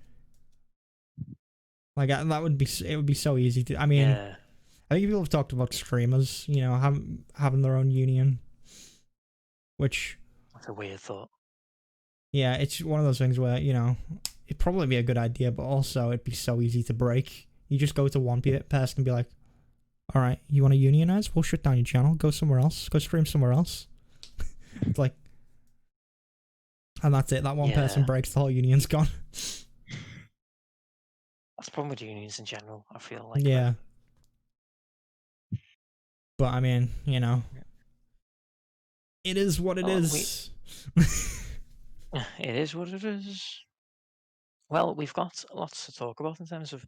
Like that would be, it would be so easy to. I mean, Yeah, I think people have talked about streamers, having their own union, which, that's a weird thought. yeah, it's one of those things where it'd probably be a good idea, but also it'd be so easy to break. You just go to one person and be like, "All right, you want to unionize? We'll shut down your channel. Go somewhere else. Go stream somewhere else." It's like. And that's it. That one person breaks, the whole union's gone. That's the problem with unions in general, I feel like. Yeah. But I mean, it is what it is. It is what it is. Well, we've got lots to talk about in terms of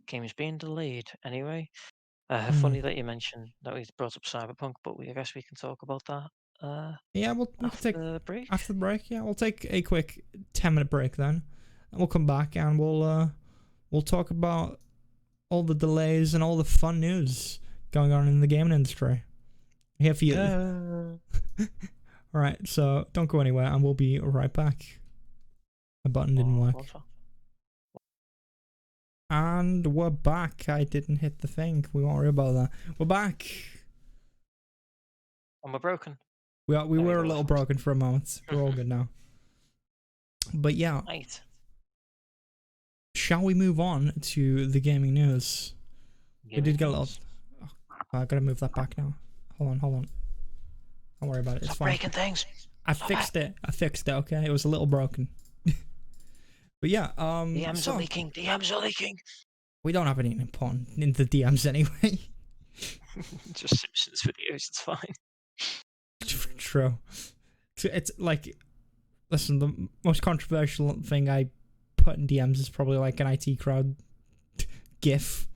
games being delayed anyway. Funny that you mentioned that we brought up Cyberpunk, but I guess we can talk about that Yeah, we can take the break. After the break, yeah, we'll take a quick 10-minute break then, and we'll come back and we'll talk about all the delays and all the fun news going on in the gaming industry. I'm here for you. All right, so don't go anywhere, and we'll be right back. My button didn't work. And we're back. I didn't hit the thing. We won't worry about that. We're back. And we're broken. We were a little broken for a moment. We're all good now. But yeah. Right. Shall we move on to the gaming news? We did get a little... Oh, I gotta move that back now. Hold on. Don't worry about it. It's Stop fine. breaking things. I fixed it, okay? It was a little broken. But yeah, DMs are leaking. DMs are leaking. We don't have any important in the DMs anyway. Just Simpsons videos, it's fine. True. It's like, listen, the most controversial thing I put in DMs is probably like an IT crowd GIF.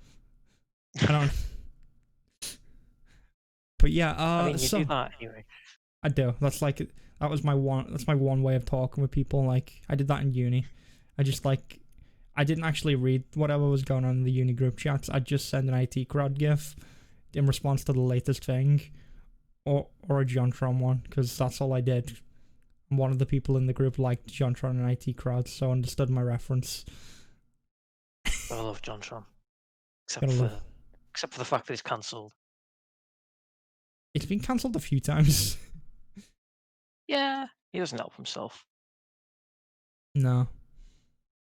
I don't. But yeah, I mean, you do that anyway. I do. That's my one way of talking with people. Like, I did that in uni. I didn't actually read whatever was going on in the uni group chats. I'd just send an IT crowd GIF in response to the latest thing, or a Jontron one, because that's all I did. And one of the people in the group liked Jontron and IT crowd, so understood my reference. I love Jontron, except for the fact that it's cancelled. It's been cancelled a few times. Yeah, he doesn't help himself. No.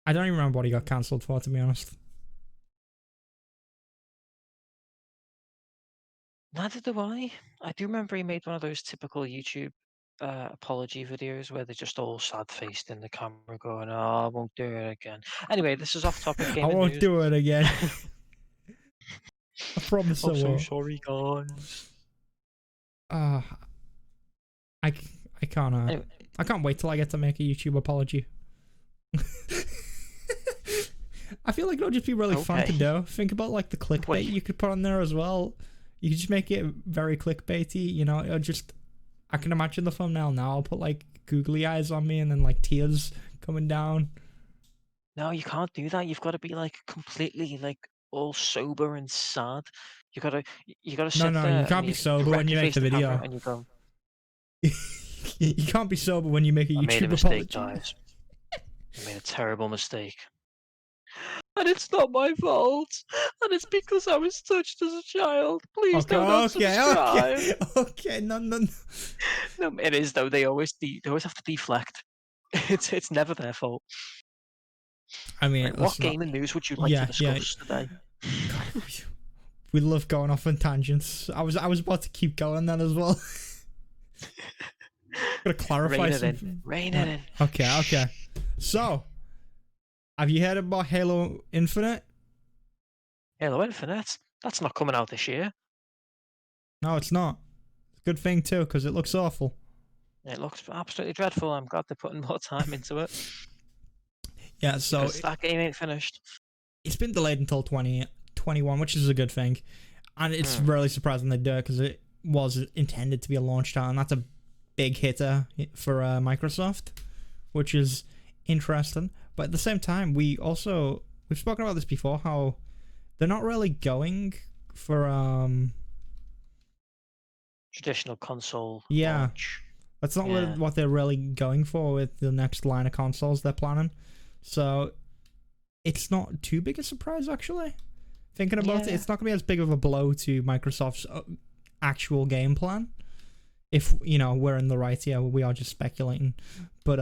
I don't even remember what he got cancelled for, to be honest. Neither do I. I do remember he made one of those typical YouTube apology videos where they're just all sad-faced in the camera going, "Oh, I won't do it again." Anyway, this is off-topic gaming I won't news. do it again. I promise I I'm won't. so sorry, guys. I can't. Anyway. I can't wait till I get to make a YouTube apology. I feel like it'll just be really fun to do. Think about like the clickbait you could put on there as well. You could just make it very clickbaity, it'll just... I can imagine the thumbnail now. I'll put like googly eyes on me and then like tears coming down. No, you can't do that. You've got to be like completely like all sober and sad. You gotta sit there. No, you can't be sober when you make the video. And you go... You can't be sober when you make a YouTube made a mistake, apology. guys. I made a terrible mistake. And it's not my fault. And it's because I was touched as a child. Please don't unsubscribe. Okay. No. No, it is though. They always have to deflect. It's never their fault. I mean, right, what gaming news would you like to discuss today? God, we love going off on tangents. I was about to keep going then as well. Gotta clarify something. Rein it in. Okay. So, have you heard about Halo Infinite? Halo Infinite? That's not coming out this year. No, it's not. good thing too, because it looks awful. It looks absolutely dreadful. I'm glad they're putting more time into it Yeah, so because that game ain't finished. it's been delayed until 2021, which is a good thing. And it's Mm. really surprising they do it because it was intended to be a launch title, and that's a big hitter for Microsoft, which is interesting. But at the same time, we've spoken about this before, how they're not really going for Traditional console yeah, launch. that's not Yeah. what they're really going for with the next line of consoles they're planning. So it's not too big a surprise, actually. Thinking about it, Yeah. it's not going to be as big of a blow to Microsoft's actual game plan. If, we're in the right here, we are just speculating. But,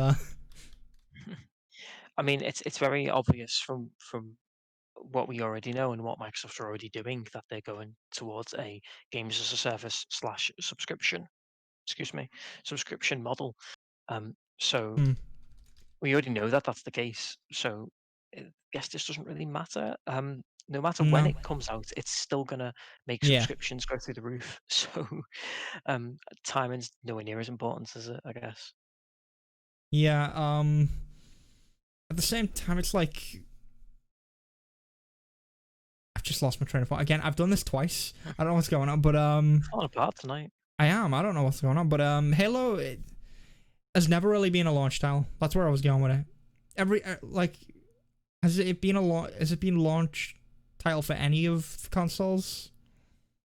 I mean, it's very obvious from what we already know and what Microsoft's already doing that they're going towards a games as a service slash subscription. Excuse me, subscription model. So hmm, we already know that that's the case. So I guess this doesn't really matter. No matter when no. it comes out, it's still gonna make Yeah. subscriptions go through the roof. So timing's nowhere near as important as it, I guess. Yeah, at the same time, it's like, I've just lost my train of thought. Again, I've done this twice. I don't know what's going on, but, Falling apart tonight. I don't know what's going on, but, Halo has never really been a launch title. That's where I was going with it. Has it been launch title for any of the consoles?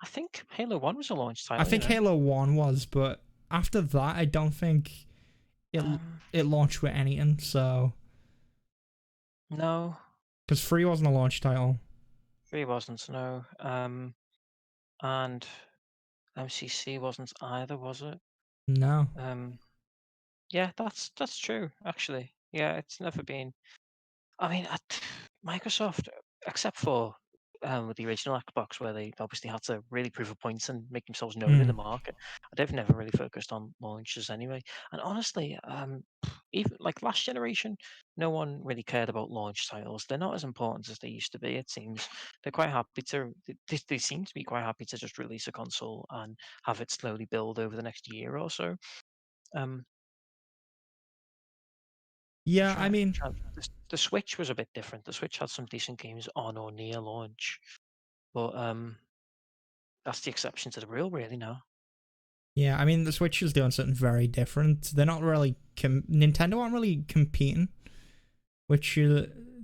I think Halo 1 was a launch I title, think Halo 1 was, but after that, I don't think it Um, it launched with anything, so... no, Because 3 wasn't a launch title. 3 wasn't, no. And MCC wasn't either, was it? No. Yeah, that's true, actually. Yeah, it's never been. I mean, Microsoft, except for with the original Xbox, where they obviously had to really prove a point and make themselves known in the Mm. market, they've never really focused on launches anyway. And honestly, even like last generation, no one really cared about launch titles. They're not as important as they used to be. It seems they're quite happy to. They seem to be quite happy to just release a console and have it slowly build over the next year or so. Um, Yeah, I mean... the Switch was a bit different. The Switch had some decent games on or near launch, but that's the exception to the rule, really. Now, Yeah, I mean, the Switch is doing something very different. They're not really... Nintendo aren't really competing, which...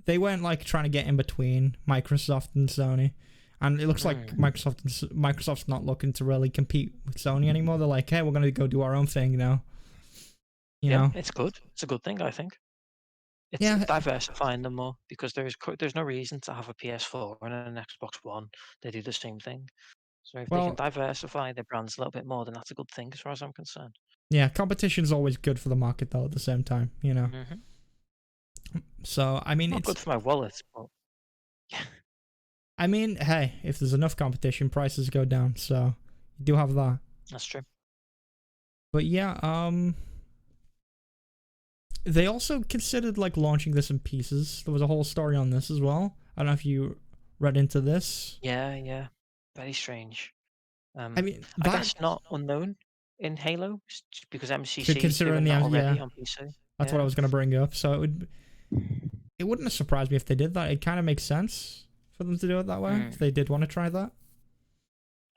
they weren't, like, trying to get in between Microsoft and Sony. And it looks like Microsoft's not looking to really compete with Sony anymore. They're like, hey, we're going to go do our own thing now. You yeah, know? it's good. It's a good thing, I think. It's Yeah, diversifying them more because there's no reason to have a PS4 and an Xbox One. They do the same thing. So if they can well, diversify their brands a little bit more, then that's a good thing as far as I'm concerned. yeah, competition's always good for the market, though, at the same time. Hmm. So, I mean, Not good for my wallet, but yeah, I mean, hey, if there's enough competition, prices go down. So, you do have that. that's true. But yeah, they also considered like launching this in pieces. There was a whole story on this as well. I don't know if you read into this. Yeah, very strange. I mean, I that guess not unknown in Halo because could MCC is consider in doing the that end, yeah, already on PC. that's what I Yeah. was gonna bring up. So it wouldn't have surprised me if they did that. It kind of makes sense for them to do it that way if they did want to try that.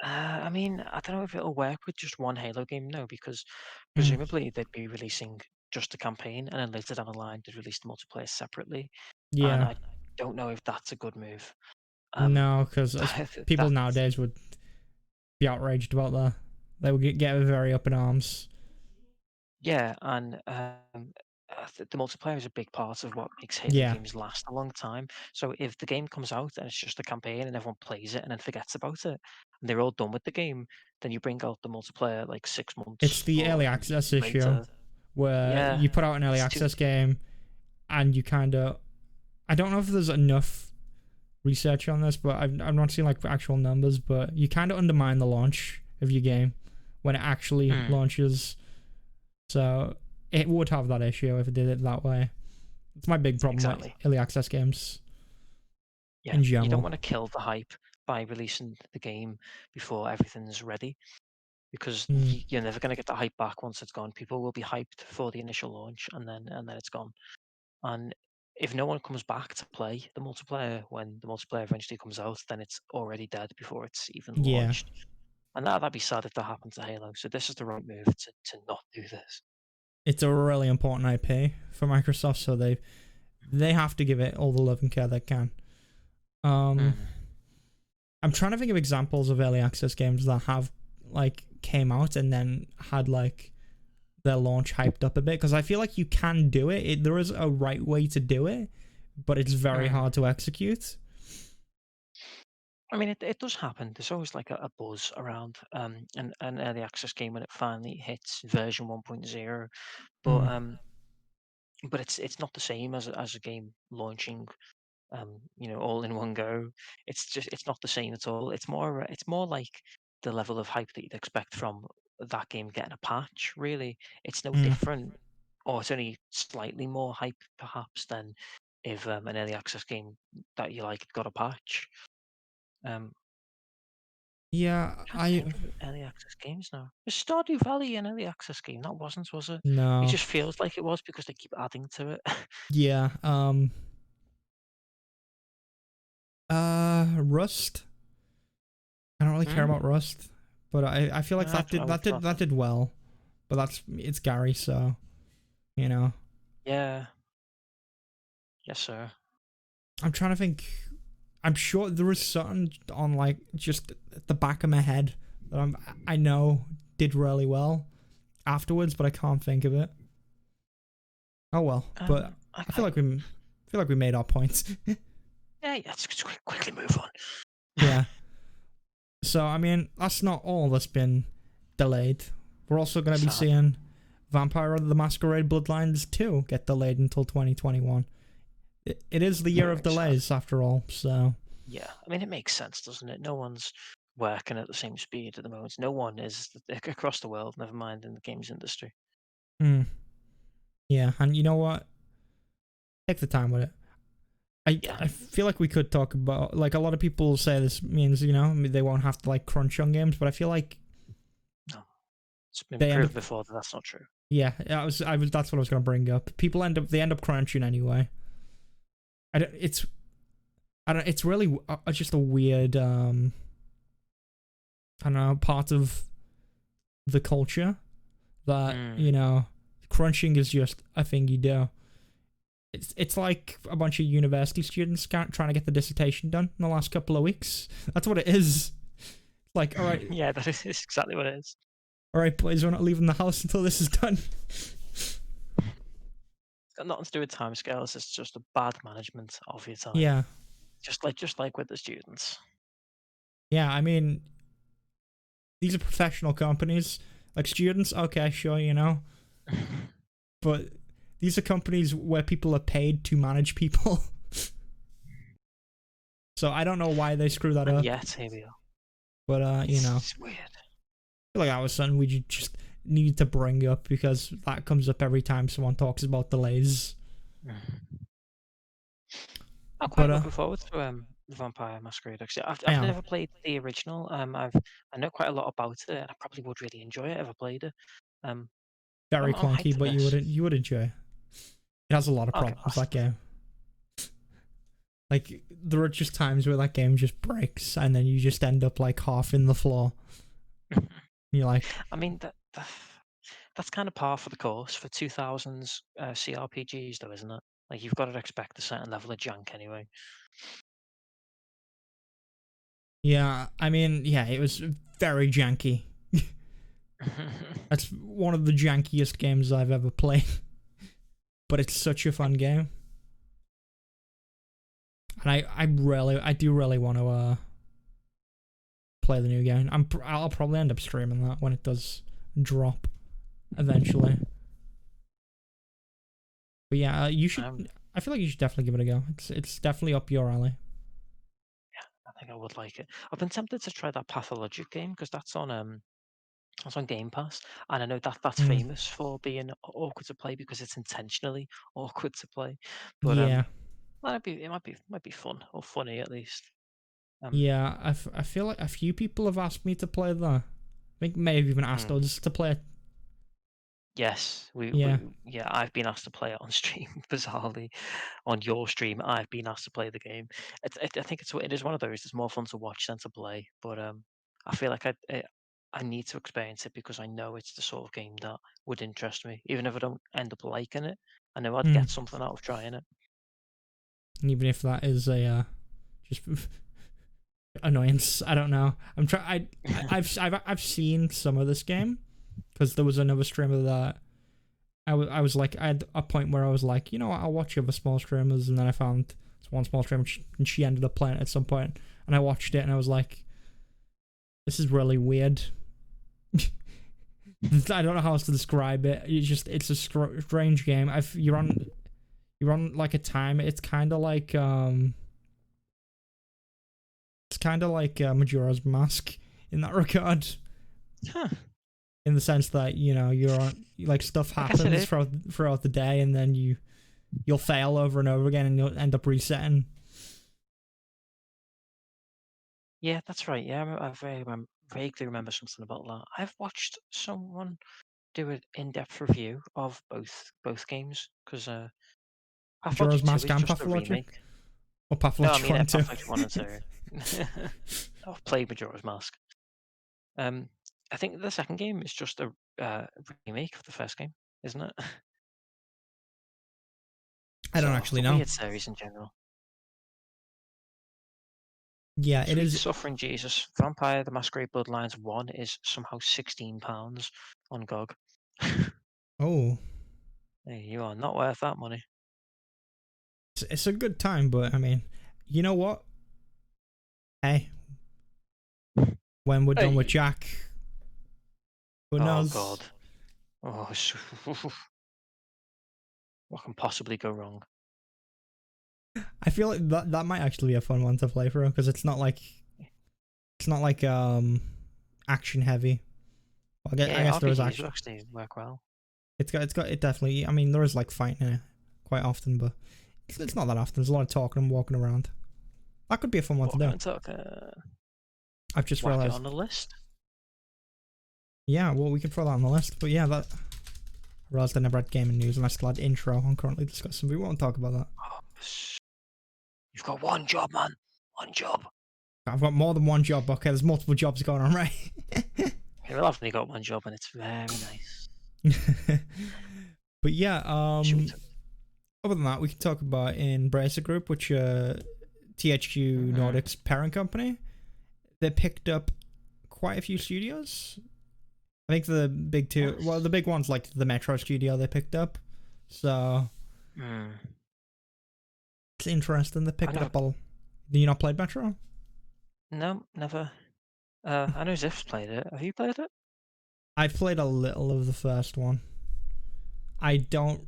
I mean, I don't know if it'll work with just one Halo game, no, because Mm. presumably they'd be releasing just the campaign and then later down the line they'd release the multiplayer separately. And Yeah, I don't know if that's a good move. no, because people That nowadays would be outraged about that. They would get very up in arms. Yeah, and the multiplayer is a big part of what makes Halo Yeah, games last a long time. So if the game comes out and it's just a campaign and everyone plays it and then forgets about it, and they're all done with the game, then you bring out the multiplayer like 6 months it's the or early a access year issue later. where Yeah, you put out an early it's too. access game and you kind of... I don't know if there's enough research on this, but I'm not seeing like actual numbers, but you kind of undermine the launch of your game when it actually launches. So it would have that issue if it did it that way. It's my big problem with Exactly. early access games Yeah, in you don't general. want to kill the hype by releasing the game before everything's ready, because Mm. you're never going to get the hype back once it's gone. People will be hyped for the initial launch, and then it's gone. And if no one comes back to play the multiplayer when the multiplayer eventually comes out, then it's already dead before it's even Yeah, launched. And that'd be sad if that happened to Halo. So this is the right move to not do this. it's a really important IP for Microsoft, so they have to give it all the love and care they can. I'm trying to think of examples of early access games that have like came out and then had like their launch hyped up a bit, because I feel like you can do it. There is a right way to do it, but it's very hard to execute. I mean, it does happen. There's always like a buzz around an early access game when it finally hits version 1.0, Mm. but it's not the same as a game launching all in one go. It's not the same at all. It's more like the level of hype that you'd expect from that game getting a patch. Really, it's no Mm. different, or it's only slightly more hype perhaps than if an early access game that you like got a patch. Um, Yeah, trying to think of early access games now. Was Stardew Valley an early access game? That wasn't, was it? It no. just feels like it was because they keep adding to it. Yeah, Rust. I don't really care about Rust, but I feel like that did well. But it's Gary, so you know. Yeah. Yes, sir. I'm trying to think. I'm sure there was something on like just at the back of my head that I know did really well afterwards, but I can't think of it. Oh well, but I feel like we made our points. Yeah, let's just quickly move on. Yeah. So I mean, that's not all that's been delayed. We're also going to be seeing Vampire the Masquerade Bloodlines 2 get delayed until 2021. It is the year of delays after all, so. Yeah, I mean, it makes sense, doesn't it? No one's working at the same speed at the moment. No one is across the world, never mind in the games industry. Yeah, and you know what? Take the time with it. I feel like we could talk about, like, a lot of people say this means, they won't have to like crunch on games, but I feel like no, it's been proved before that that's not true. Yeah, that's what I was going to bring up. People end up crunching anyway. It's really just a weird I don't know, part of the culture that crunching is just a thing you do. It's like a bunch of university students trying to get the dissertation done in the last couple of weeks. That's what it is. Like, all right. Yeah, that is exactly what it is. All right, boys, we're not leaving the house until this is done. It's got nothing to do with timescales. It's just a bad management of your time. Yeah. Just like with the students. Yeah, I mean, these are professional companies. Like students, okay, sure, but these are companies where people are paid to manage people. So I don't know why they screw that up. Yes, here we are. But it's weird. I feel like that was something we just needed to bring up because that comes up every time someone talks about delays. I'm quite looking forward to Vampire Masquerade. Actually, I've never played the original. I know quite a lot about it, and I probably would really enjoy it if I played it. Very clunky, but you would enjoy it. It has a lot of problems, that game. Like, there are just times where that game just breaks, and then you just end up, like, half in the floor. You're like... I mean, that's kind of par for the course for 2000s CRPGs, though, isn't it? Like, you've got to expect a certain level of jank anyway. Yeah, I mean, yeah, it was very janky. That's one of the jankiest games I've ever played. But it's such a fun game. And I do really want to play the new game. I'll probably end up streaming that when it does drop eventually. But yeah, you should. I feel like you should definitely give it a go. It's definitely up your alley. Yeah, I think I would like it. I've been tempted to try that Pathologic game because that's on Game Pass, and I know that's famous for being awkward to play because it's intentionally awkward to play. But yeah, it might be fun or funny at least. Yeah, I feel like a few people have asked me to play that, think may have even asked Mm. us to play it. Yes, Yeah. yeah, I've been asked to play it on stream, bizarrely. On your stream, I've been asked to play the game. I think it is one of those. It's more fun to watch than to play. But I feel like I need to experience it because I know it's the sort of game that would interest me. Even if I don't end up liking it, I know I'd Mm. get something out of trying it. Even if that is a just annoyance. I don't know. I've seen some of this game because there was another streamer that I was like, I had a point where I was like, you know what, I'll watch other small streamers, and then I found this one small streamer and she ended up playing it at some point, and I watched it and I was like, this is really weird. I don't know how else to describe it. It's a strange game. You're on like a time. It's kind of like Majora's Mask in that regard. Huh. In the sense that you're on, like, stuff I guess it happens is. throughout the day, and then you'll fail over and over again, and you'll end up resetting. Yeah, that's right. Yeah, I vaguely remember something about that. I've watched someone do an in-depth review of both games because Majora's Pathologic 2 Mask is and just a Pathologic, remake. or No, I Pathologic mean 1 and 2. Pathologic 1 and 2. I've played Majora's Mask. I think the second game is just a remake of the first game, isn't it? I don't So actually the know. weird series in general. Yeah, it Sweet is. Suffering Jesus, Vampire the Masquerade Bloodlines 1 is somehow £16 on GOG. Oh, Hey, you are not worth that money. it's a good time, but I mean, you know what? Hey, when we're done with Hey. Jack, who Oh knows? God. Oh, what can possibly go wrong? I feel like that might actually be a fun one to play through, because it's not like action heavy. I Yeah, guess there is RPGs would action. actually work well. It's got it definitely. I mean, there is like fighting in it quite often, but it's not that often. There's a lot of talking and walking around. That could be a fun one to Walking do. and talk, I've just whack it realized. on the list. Yeah, well, we can throw that on the list. But yeah, that. I realized I never had gaming news, and I still had intro. I'm currently discussing. We won't talk about that. Oh, you've got one job, man. One job. I've got more than one job. Okay, there's multiple jobs going on, right? You've only got one job, and it's very nice. But yeah, Shoot. other than that, we can talk about Embracer Group, which THQ Nordic's parent company. They picked up quite a few studios. I think the big two, well, the big one's like the Metro studio they picked up. So it's interesting. They picked up all. Do you not played Metro? No, never. I know Ziff's played it. Have you played it? I've played a little of the first one. I don't.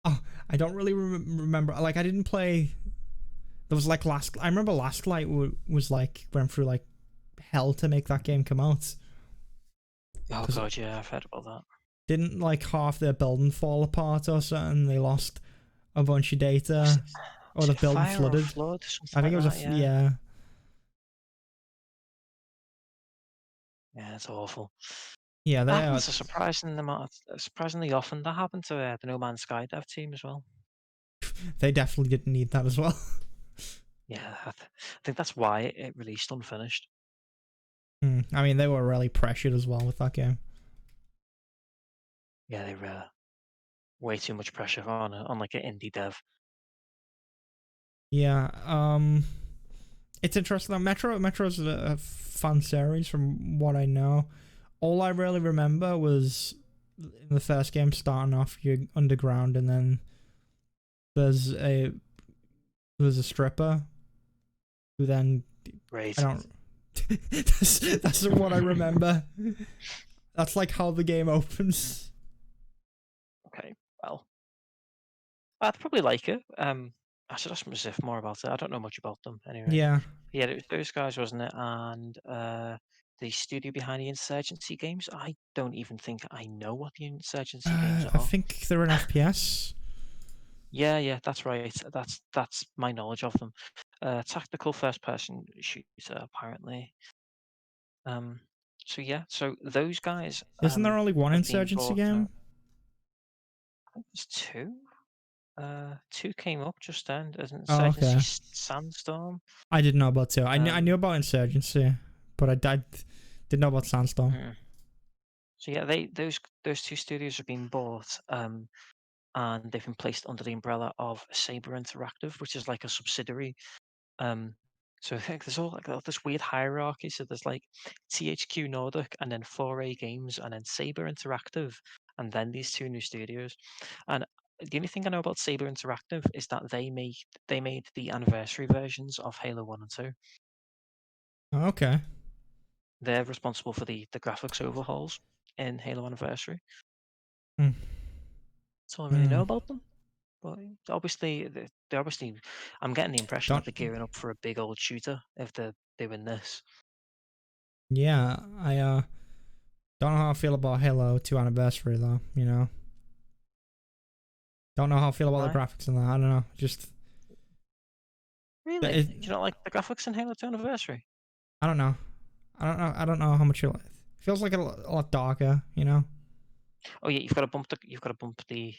Oh, I don't really remember. Like, I didn't play. There was like last. I remember Last Light was like went through like hell to make that game come out. Oh God, yeah, I've heard about that. Didn't like half their building fall apart or something? They lost a bunch of data, or the building flooded. Flood, I think like it was that, yeah. Yeah, it's awful. Yeah, That happens a surprisingly often. That happened to the No Man's Sky dev team as well. They definitely didn't need that as well. Yeah, I think that's why it released unfinished. I mean, they were really pressured as well with that game. Yeah, they were way too much pressure on like an indie dev. Yeah, it's interesting. Metro's a fun series from what I know. All I really remember was in the first game starting off you're underground, and then there's a stripper who then Great. I don't. that's what I remember. That's like how the game opens. Okay, well, I'd probably like it. I should ask Ziff more about it. I don't know much about them anyway. Yeah. Yeah, it was those guys, wasn't it? And the studio behind the Insurgency games. I don't even think I know what the Insurgency games I are. think they're an FPS. Yeah, that's right. That's my knowledge of them. Tactical first-person shooter, apparently. So yeah, so those guys Isn't there only one have been Insurgency brought out. game? I think there's two. Two came up just then. There's Oh, Insurgency okay. Sandstorm. I didn't know about two. I knew Um, about Insurgency, but I didn't know about Sandstorm. mm. So yeah, those two studios have been bought. And they've been placed under the umbrella of Saber Interactive, which is like a subsidiary. Um, so I think there's all this weird hierarchy. So there's like THQ Nordic, and then 4A Games, and then Saber Interactive, and then these two new studios. And the only thing I know about Saber Interactive is that they made the anniversary versions of Halo 1 and 2. Oh, okay. They're responsible for the graphics overhauls in Halo Anniversary. Hmm. That's all I really Hmm. know about them. But obviously, they obviously, I'm getting the impression that Don't. they're gearing up for a big old shooter if they're doing this. Yeah, I don't know how I feel about Halo 2 Anniversary though. You know, don't know how I feel about the Right? graphics in that. I don't know. Just Really? it, Do you not like the graphics in Halo 2 Anniversary? I don't know. I don't know how much it feels like a lot darker. You know. Oh yeah, you've got to bump the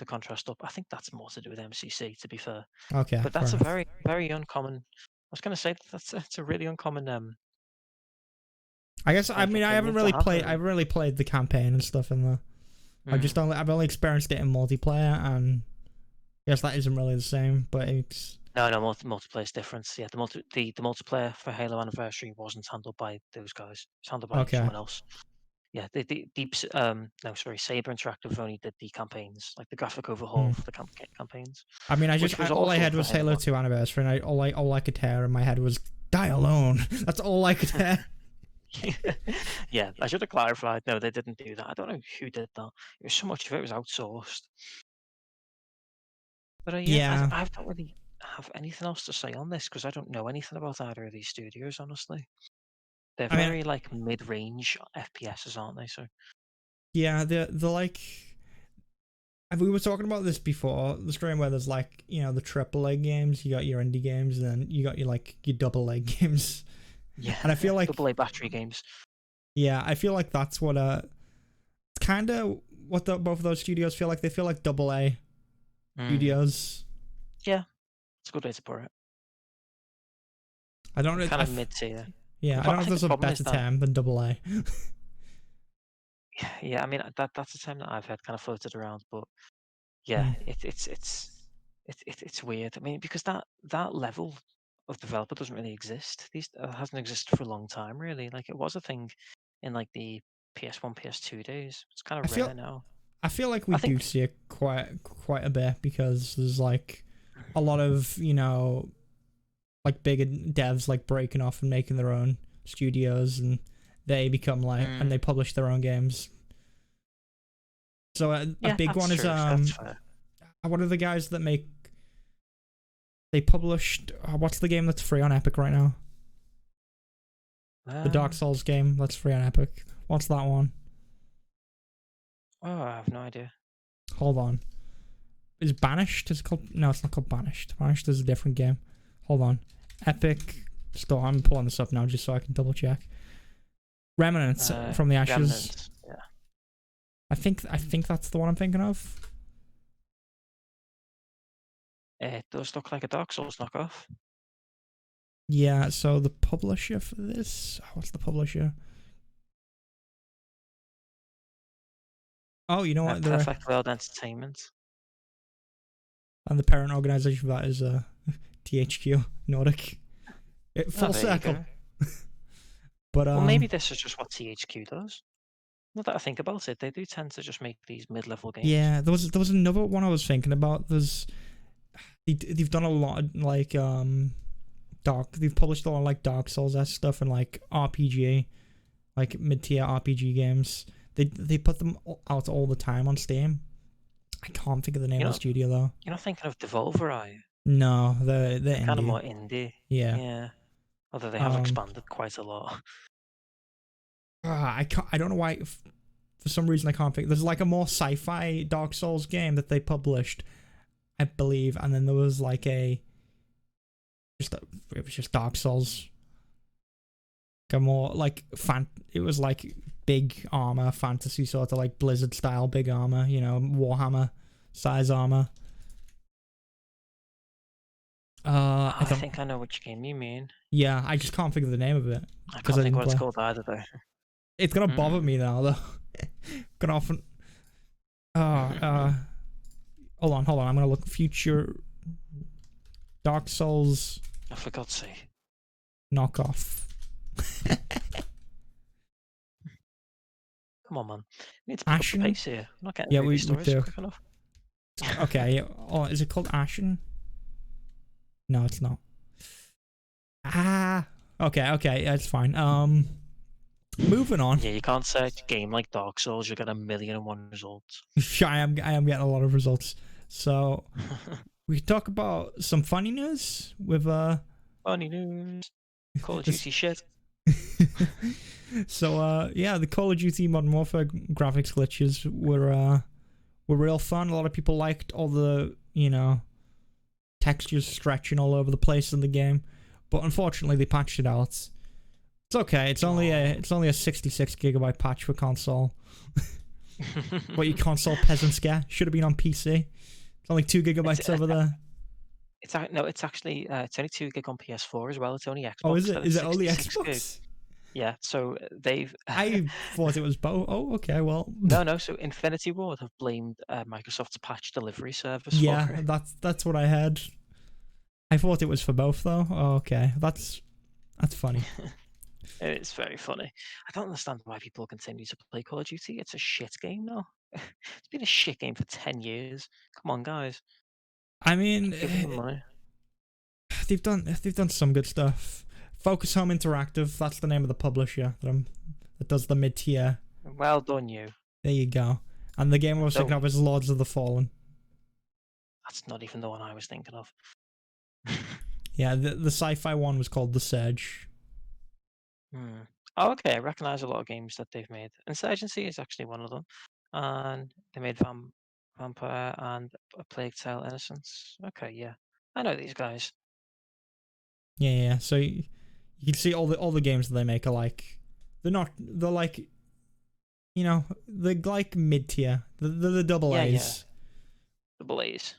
contrast up. I think that's more to do with MCC, to be fair. Okay, But fair that's a enough. very uncommon. I was going to say that's a really uncommon I guess I mean opinion to have. I haven't really played the campaign and stuff in the. Mm. I've only experienced it in multiplayer, and I guess that isn't really the same. But it's No, multiplayer's different. Yeah, the multiplayer for Halo Anniversary wasn't handled by those guys. It's handled by okay. someone else. Yeah, no, sorry, Saber Interactive only did the campaigns, like the graphic overhaul Hmm. for the campaigns, I mean, which was all I awful had for was Halo Halo 1. 2 Anniversary, and all I could hear in my head was "Die alone." That's all I could hear. Yeah, I should have clarified. No, they didn't do that. I don't know who did that. It was so much of it was outsourced. But yeah, Yeah, I don't really have anything else to say on this because I don't know anything about either of these studios, honestly. They're I mean, very like mid-range FPSs, aren't they? So yeah, they're like. We were talking about this before the stream where there's like the triple A games, you got your indie games, and then you got your double A games, yeah, and I feel like double A battery games. I feel like that's what kind of what both of those studios feel like. They feel like double A Mm. studios. Yeah, it's a good way to put it. I don't They're know. kind of mid-tier. Yeah, I don't I know if think the there's a problem is better that term than double A. yeah, I mean that's a term that I've heard kind of floated around, but yeah, Hmm. it's weird. I mean, because that level of developer doesn't really exist. These hasn't existed for a long time, really. Like it was a thing in like the PS1, PS2 days. It's kind I of feel rare now. I feel like we I do think see it quite a bit because there's like a lot of like bigger devs like breaking off and making their own studios, and they become like and mm, they publish their own games. So a yeah, big that's one is true. That's fair. what are the guys that make they published what's the game that's free on Epic right now? The Dark Um, Souls game that's free on Epic. What's that one? oh, I have no idea. Hold on. Is Banished? Is it called? No, it's not called Banished. Banished is a different game. Hold on. Epic Store. I'm pulling this up now just so I can double check. Remnants from the Ashes. Remnants. Yeah. I think that's the one I'm thinking of. It does look like a Dark Souls knockoff. Yeah. So the publisher for this. What's the publisher? Oh, you know what? Perfect World Entertainment. And the parent organization for that is THQ Nordic. Oh, Full there you circle. go. But Well, maybe this is just what THQ does. Not that I think about it, they do tend to just make these mid-level games. yeah, there was another one I was thinking about. They've done a lot of, like they've published a lot of like Dark Souls stuff and like RPG, like mid-tier RPG games. They put them out all the time on Steam. I can't think of the name of the studio though. You're not thinking of Devolver, are you? No, they're Kind of indie. more indie. Yeah. Yeah. Although they have expanded quite a lot. I don't know why. For some reason, I can't think. There's like a more sci-fi Dark Souls game that they published, I believe, and then there was like it was just Dark Souls. a more like it was like big armor fantasy, sort of like Blizzard style big armor, you know, Warhammer size armor. I think I know which game you mean. Yeah, I just can't think of the name of it I because can't I think didn't what it's play. called either, though. It's gonna bother me now though. Gonna often. Hold on. I'm gonna look future Dark Souls Oh, for God's sake. knockoff. Come on, man. We need to pick up the Ashen. pace here. I'm not getting Yeah, through we these stories do. quick enough. Okay. Oh, is it called Ashen? No, it's not. Okay. Yeah, it's fine. Moving on. Yeah, you can't search game like Dark Souls. You'll get 1,000,001 results. I am getting a lot of results. So we talk about some funny news with Funny news. Call of this- Duty shit. So yeah, the Call of Duty Modern Warfare graphics glitches were real fun. A lot of people liked all the, you know, textures stretching all over the place in the game, but unfortunately they patched it out. It's okay. It's only a 66 gigabyte patch for console. What, you console peasants get? Should have been on PC. It's only 2 gigabytes over there. It's actually it's only 2 gig on PS4 as well. It's only Xbox. Oh, is it? that Is it's it only 66 gig. Xbox? Yeah, so they've I thought it was both. Oh, okay. Well, no. So Infinity Ward have blamed Microsoft's patch delivery service yeah, for it. that's what I heard. I thought it was for both though. Oh, okay, that's funny. It's very funny. I don't understand why people continue to play Call of Duty. It's a shit game now. It's been a shit game for 10 years. Come on, guys. I mean, Give them the money. they've done some good stuff. Focus Home Interactive, that's the name of the publisher that does the mid tier. Well done, you. There you go. And the game I was thinking of is Lords of the Fallen. That's not even the one I was thinking of. Yeah, the sci-fi one was called The Surge. Oh, okay. I recognize a lot of games that they've made. Insurgency is actually one of them. And they made Vampire and A Plague Tale Innocence. Okay, yeah. I know these guys. Yeah. So you can see all the games that they make are like they're like, you know, they're like mid tier. They're the double A's. Double A's.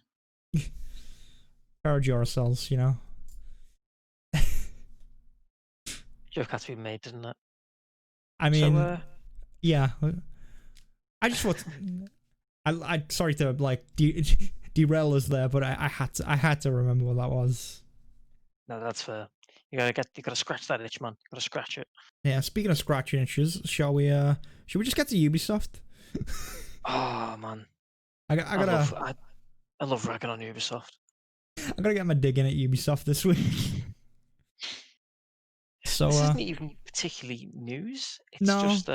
Power Duracells, you know. Joke had to be made, didn't it? I mean, So, yeah. I just thought I sorry to like derail us there, but I had to remember what that was. no, that's fair. You gotta scratch that itch, man. You gotta scratch it. Yeah, speaking of scratching itches, should we just get to Ubisoft? Oh man. I love ragging on Ubisoft. I gotta get my dig in at Ubisoft this week. So this isn't even particularly news. It's no, just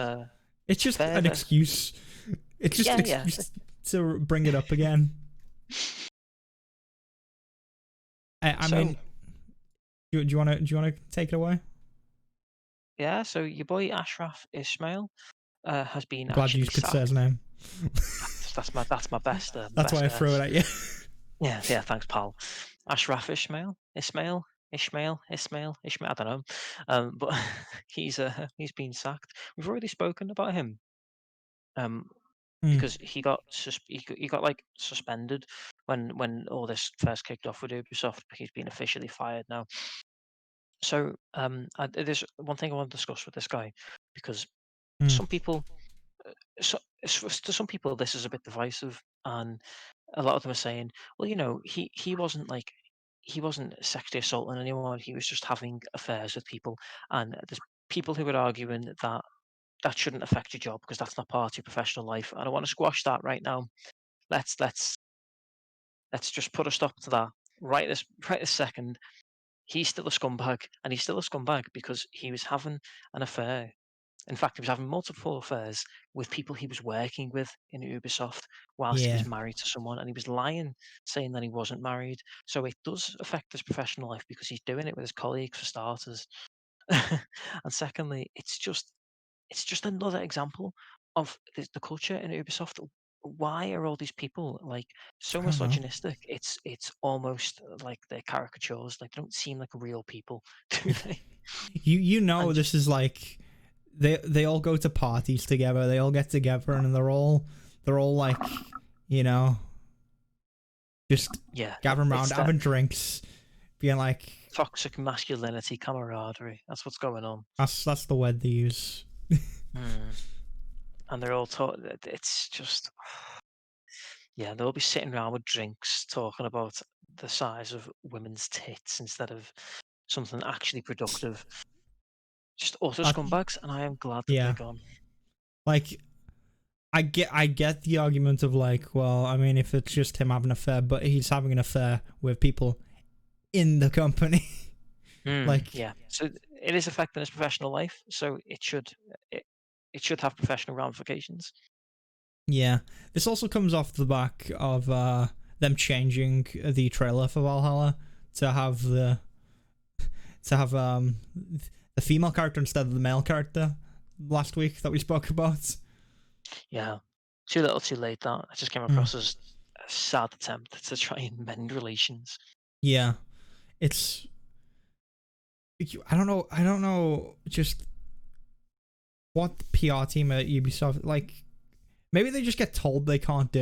it's just an excuse. It's just an excuse to bring it up again. I mean, do you want to take it away? Yeah. So your boy Ashraf Ismail has been. Glad you could say his name. That's my best. That's best why I threw it at you. Yeah. Thanks, pal. Ashraf Ismail. I don't know. But he's been sacked. We've already spoken about him. Because he got like suspended when all this first kicked off with Ubisoft. He's been officially fired now. So there's one thing I want to discuss with this guy, because some people, to some people this is a bit divisive, and a lot of them are saying, well, you know, he wasn't sexually assaulting anyone. He was just having affairs with people, and there's people who are arguing that shouldn't affect your job because that's not part of your professional life. And I want to squash that right now. Let's just put a stop to that right this second. He's still a scumbag, and he's still a scumbag because he was having an affair. In fact, he was having multiple affairs with people he was working with in Ubisoft whilst he was married to someone, and he was lying, saying that he wasn't married. So it does affect his professional life because he's doing it with his colleagues, for starters. And secondly, it's just another example of the culture in Ubisoft why are all these people like so I don't know. misogynistic? It's almost like they're caricatures. Like they don't seem like real people, do they? You know And this is like they all go to parties together. They all get together and they're all like, you know, just yeah, gathering around it's that having drinks, being like toxic masculinity camaraderie. That's what's going on. that's the word they use. Hmm. And they're all taught. It's just yeah, they'll be sitting around with drinks talking about the size of women's tits instead of something actually productive. Just utter Uh, scumbags, and I am glad that they're yeah, gone. like I get the argument of like, well, I mean, if it's just him having an affair, but he's having an affair with people in the company, like Yeah, so it is affecting his professional life, so it, it should have professional ramifications. yeah. This also comes off the back of them changing the trailer for Valhalla to have the female character instead of the male character last week that we spoke about. Yeah, too little, too late. That it just came Mm. across as a sad attempt to try and mend relations. Yeah, it's I don't know just what the PR team at Ubisoft like. Maybe they just get told they can't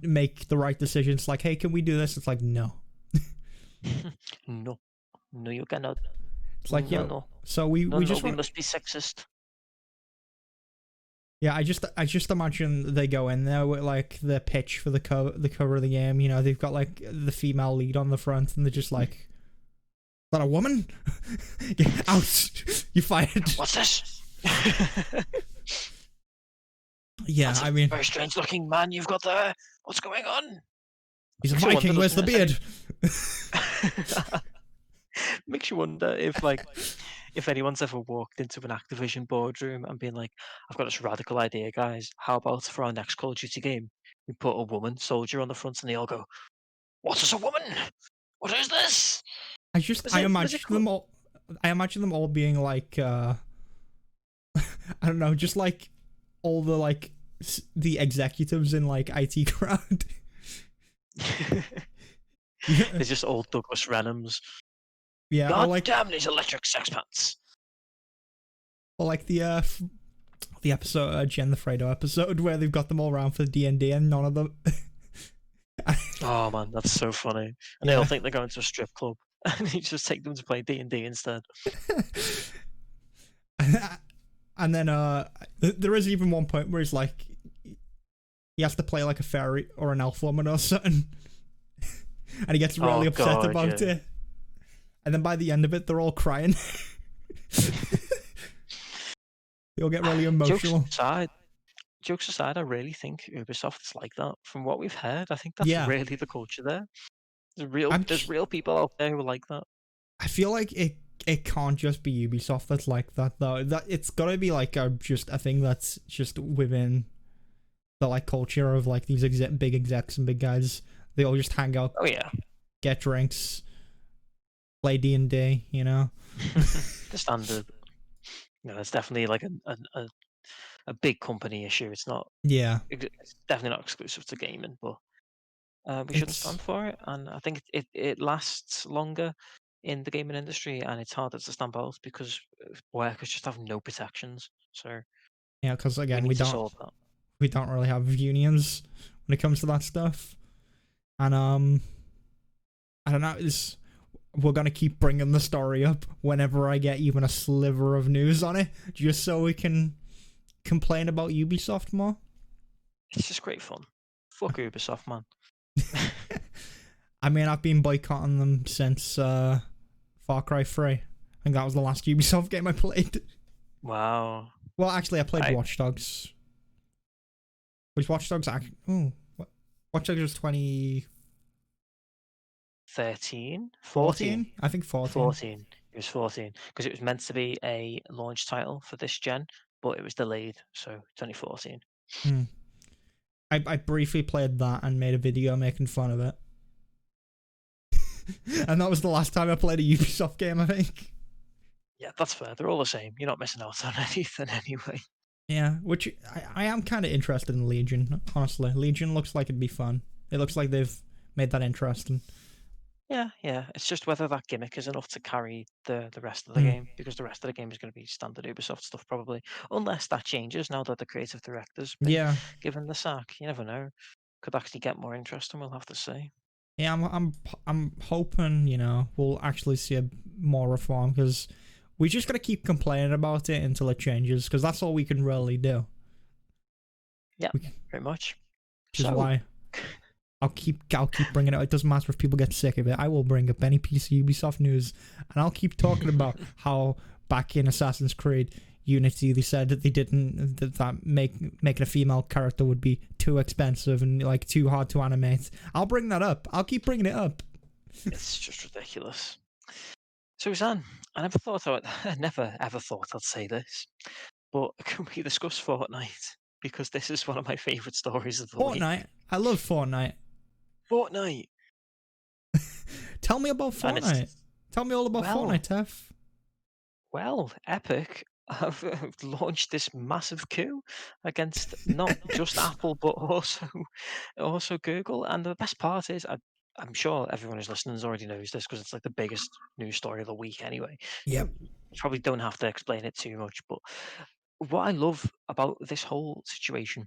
make the right decisions. Like, hey, can we do this? It's like no. No, no, you cannot. It's like No, yo. no, So no, we no. just We want. must be sexist. Yeah, I just imagine they go in there with like the pitch for the cover of the game. You know, they've got like the female lead on the front, and they're just like, "Is that a woman? Get out! You fired." What's this? Yeah, That's a I mean, very strange looking man you've got there. What's going on? he's a Makes you wonder, Viking. Where's the doesn't it? beard? Makes you wonder if anyone's ever walked into an Activision boardroom and been like, "I've got this radical idea, guys. How about for our next Call of Duty game, we put a woman soldier on the front, and they all go, 'What is a woman? What is this? What is it called?'" I imagine them all being like, I don't know, just like all the like the executives in like IT crowd. They're just old Douglas Renhams. Yeah, God damn these electric sex pants. or like the episode Jen the Fredo episode where they've got them all around for D&D and none of them. Oh man, that's so funny. And they all think they're going to a strip club, and you just take them to play D&D instead. And then there is even one point where he's like he has to play like a fairy or an elf woman or something. And he gets really upset about it. And then by the end of it, they're all crying. They all get really emotional. Jokes aside, I really think Ubisoft is like that. From what we've heard, I think that's really the culture there. There's real people out there who are like that. I feel like it can't just be Ubisoft that's like that though. That it's gotta be like just a thing that's just within the like culture of like these big execs and big guys. They all just hang out. Oh yeah. Get drinks. Play D&D, you know. The standard. No, it's definitely like a big company issue. It's not. Yeah. It's definitely not exclusive to gaming, but we shouldn't stand for it. And I think it lasts longer in the gaming industry, and it's harder to stand out because workers just have no protections. So yeah, because we again, need to solve that. we don't really have unions when it comes to that stuff, and I don't know. We're gonna keep bringing the story up whenever I get even a sliver of news on it, just so we can complain about Ubisoft more. It's just great fun. Fuck Ubisoft, man. I mean, I've been boycotting them since Far Cry 3. I think that was the last Ubisoft game I played. Wow. Well, actually, I played Watch Dogs. Which Watch Dogs? Watch Dogs was 13? 14? I think 14. 14. It was 14 because it was meant to be a launch title for this gen, but it was delayed, so 2014. I briefly played that and made a video making fun of it. And that was the last time I played a Ubisoft game, I think. Yeah, that's fair. They're all the same. You're not missing out on anything anyway. Yeah, which I am kind of interested in Legion, honestly. Legion looks like it'd be fun. It looks like they've made that interesting. Yeah, yeah. It's just whether that gimmick is enough to carry the rest of the Hmm. game, because the rest of the game is going to be standard Ubisoft stuff probably, unless that changes now that the creative director's been Yeah, given the sack. You never know. Could actually get more interesting. We'll have to see. yeah. I'm hoping we'll actually see a more reform because we just gotta keep complaining about it until it changes because that's all we can really do. Yeah, Which very much. is So, why I'll keep bringing it up. It doesn't matter if people get sick of it. I will bring up any piece of Ubisoft news, and I'll keep talking about how back in Assassin's Creed Unity they said that they didn't that making a female character would be too expensive and like too hard to animate. I'll bring that up. I'll keep bringing it up. it's just ridiculous. So, Zan, I never ever thought I'd say this, but can we discuss Fortnite? Because this is one of my favourite stories of the week. Fortnite. I love Fortnite. Fortnite! Tell me about And it's, Fortnite. Tell me all about well, Fortnite, Tef. well, Epic have launched this massive coup against not just Apple, but also Google. And the best part is, I'm sure everyone who's listening already knows this because it's like the biggest news story of the week anyway. Yep. You probably don't have to explain it too much, but what I love about this whole situation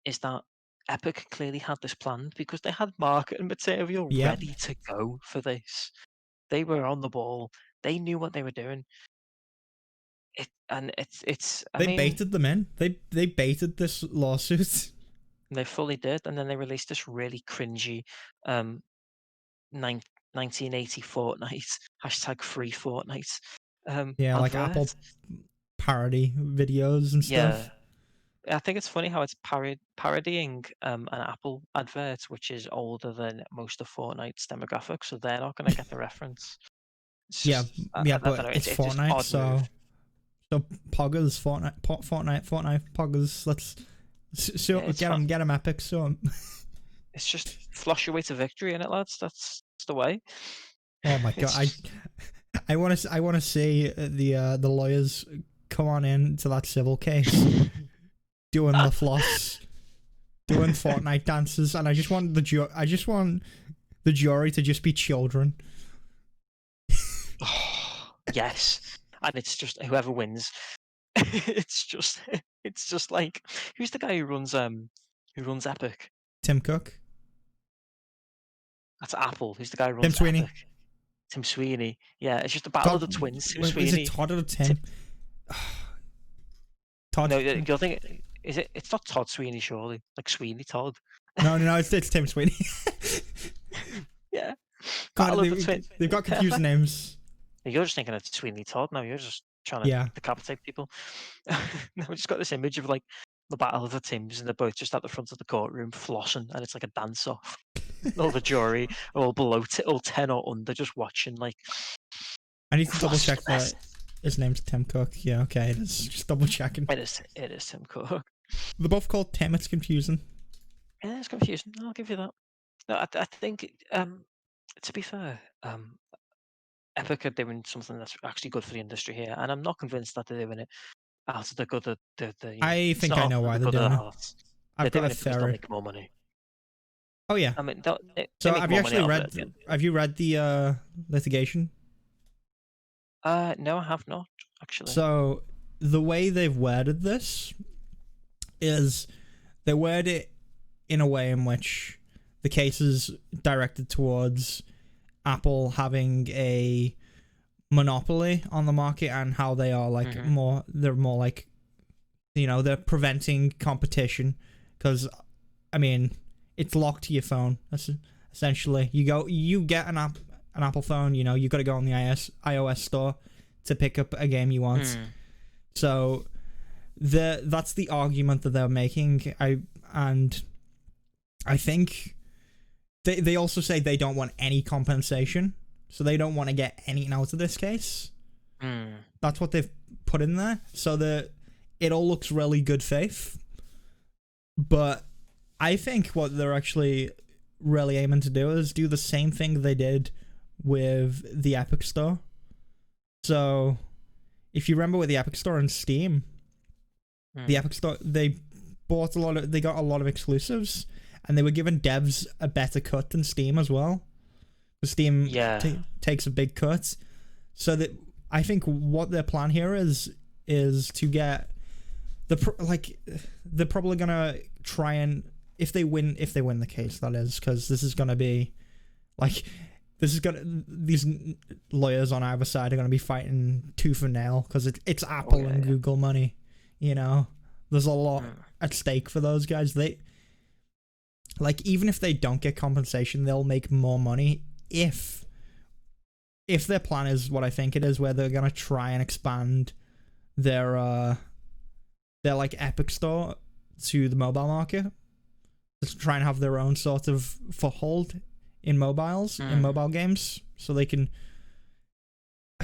is that Epic clearly had this planned because they had marketing material Yep. ready to go for this. They were on the ball. They knew what they were doing. I They mean, baited them in. They baited this lawsuit. they fully did, and then they released this really cringy, um, 1980 Fortnite hashtag free Fortnite, Yeah, like advert. Apple parody videos and Yeah, stuff. I think it's funny how it's parodying an Apple advert, which is older than most of Fortnite's demographics, so they're not going to get the reference. It's Yeah, just, yeah, I don't but know, it's it's just Fortnite, odd move. so Poggers, Fortnite, Poggers. Yeah, it's get fun. them Epic. So, It's just flush your way to victory, innit, lads? That's the way. oh my god, It's just I want to see the lawyers come on in to that civil case doing the floss, doing Fortnite dances, and I just want the jury to just be children. yes, and it's just whoever wins. It's just like, who's the guy who runs Epic? Tim Cook, That's Apple. Who's the guy who Tim runs Sweeney, Epic? Tim Sweeney. Yeah, it's just a battle of Todd. the twins. Tim Is it Sweeney. Todd or Tim, Tim? Todd. no, you'll think is it? It's not Todd Sweeney, surely. Like Sweeney Todd. No, it's Tim Sweeney. Yeah, God, battle of the twins. they've got confusing names. You're just thinking of Sweeney Todd. No, you're just trying to Yeah. decapitate people. No, we just got this image of like the battle of the Tims, and they're both just at the front of the courtroom flossing, and it's like a dance off. All the jury are all below, all 10 or under, just watching. Like, I need to double floss is check the that best. his name's Tim Cook. Yeah, okay, it is. Just double checking. It is Tim Cook. They're both called Tim. It's confusing. Yeah, it's confusing. I'll give you that. No, I think, to be fair, Epic are doing something that's actually good for the industry here, and I'm not convinced that they're doing it out of the good of I it's think not I out know of why the they're good of doing their it. hearts. They're I've got doing a it because they'll theory. make more money. Oh yeah. I mean, they So make have you more money actually out of read? it at the end. Have you read the litigation? No, I have not actually. So the way they've worded this is they word it in a way in which the case is directed towards Apple having a monopoly on the market and how they are like they're more like they're preventing competition because I mean it's locked to your phone. That's essentially you get an Apple phone, you got to go on the iOS store to pick up a game you want. So that's the argument that they're making. I think they also say they don't want any compensation, so they don't want to get anything out of this case. That's what they've put in there, so that it all looks really good faith. But I think what they're actually really aiming to do is do the same thing they did with the Epic Store. So if you remember with the Epic Store and Steam, The Mm. Epic Store, they they got a lot of exclusives, and they were giving devs a better cut than Steam as well. Steam Yeah. takes a big cut, so that I think what their plan here is to get they're probably gonna try and if they win the case, that is, because this is gonna be like these lawyers on either side are gonna be fighting tooth and nail because it's Oh Apple yeah. and Yeah. Google money. There's a lot Mm. at stake for those guys. They even if they don't get compensation, they'll make more money if their plan is what I think it is, where they're gonna try and expand their Epic Store to the mobile market, to try and have their own sort of foothold in mobile games, so they can.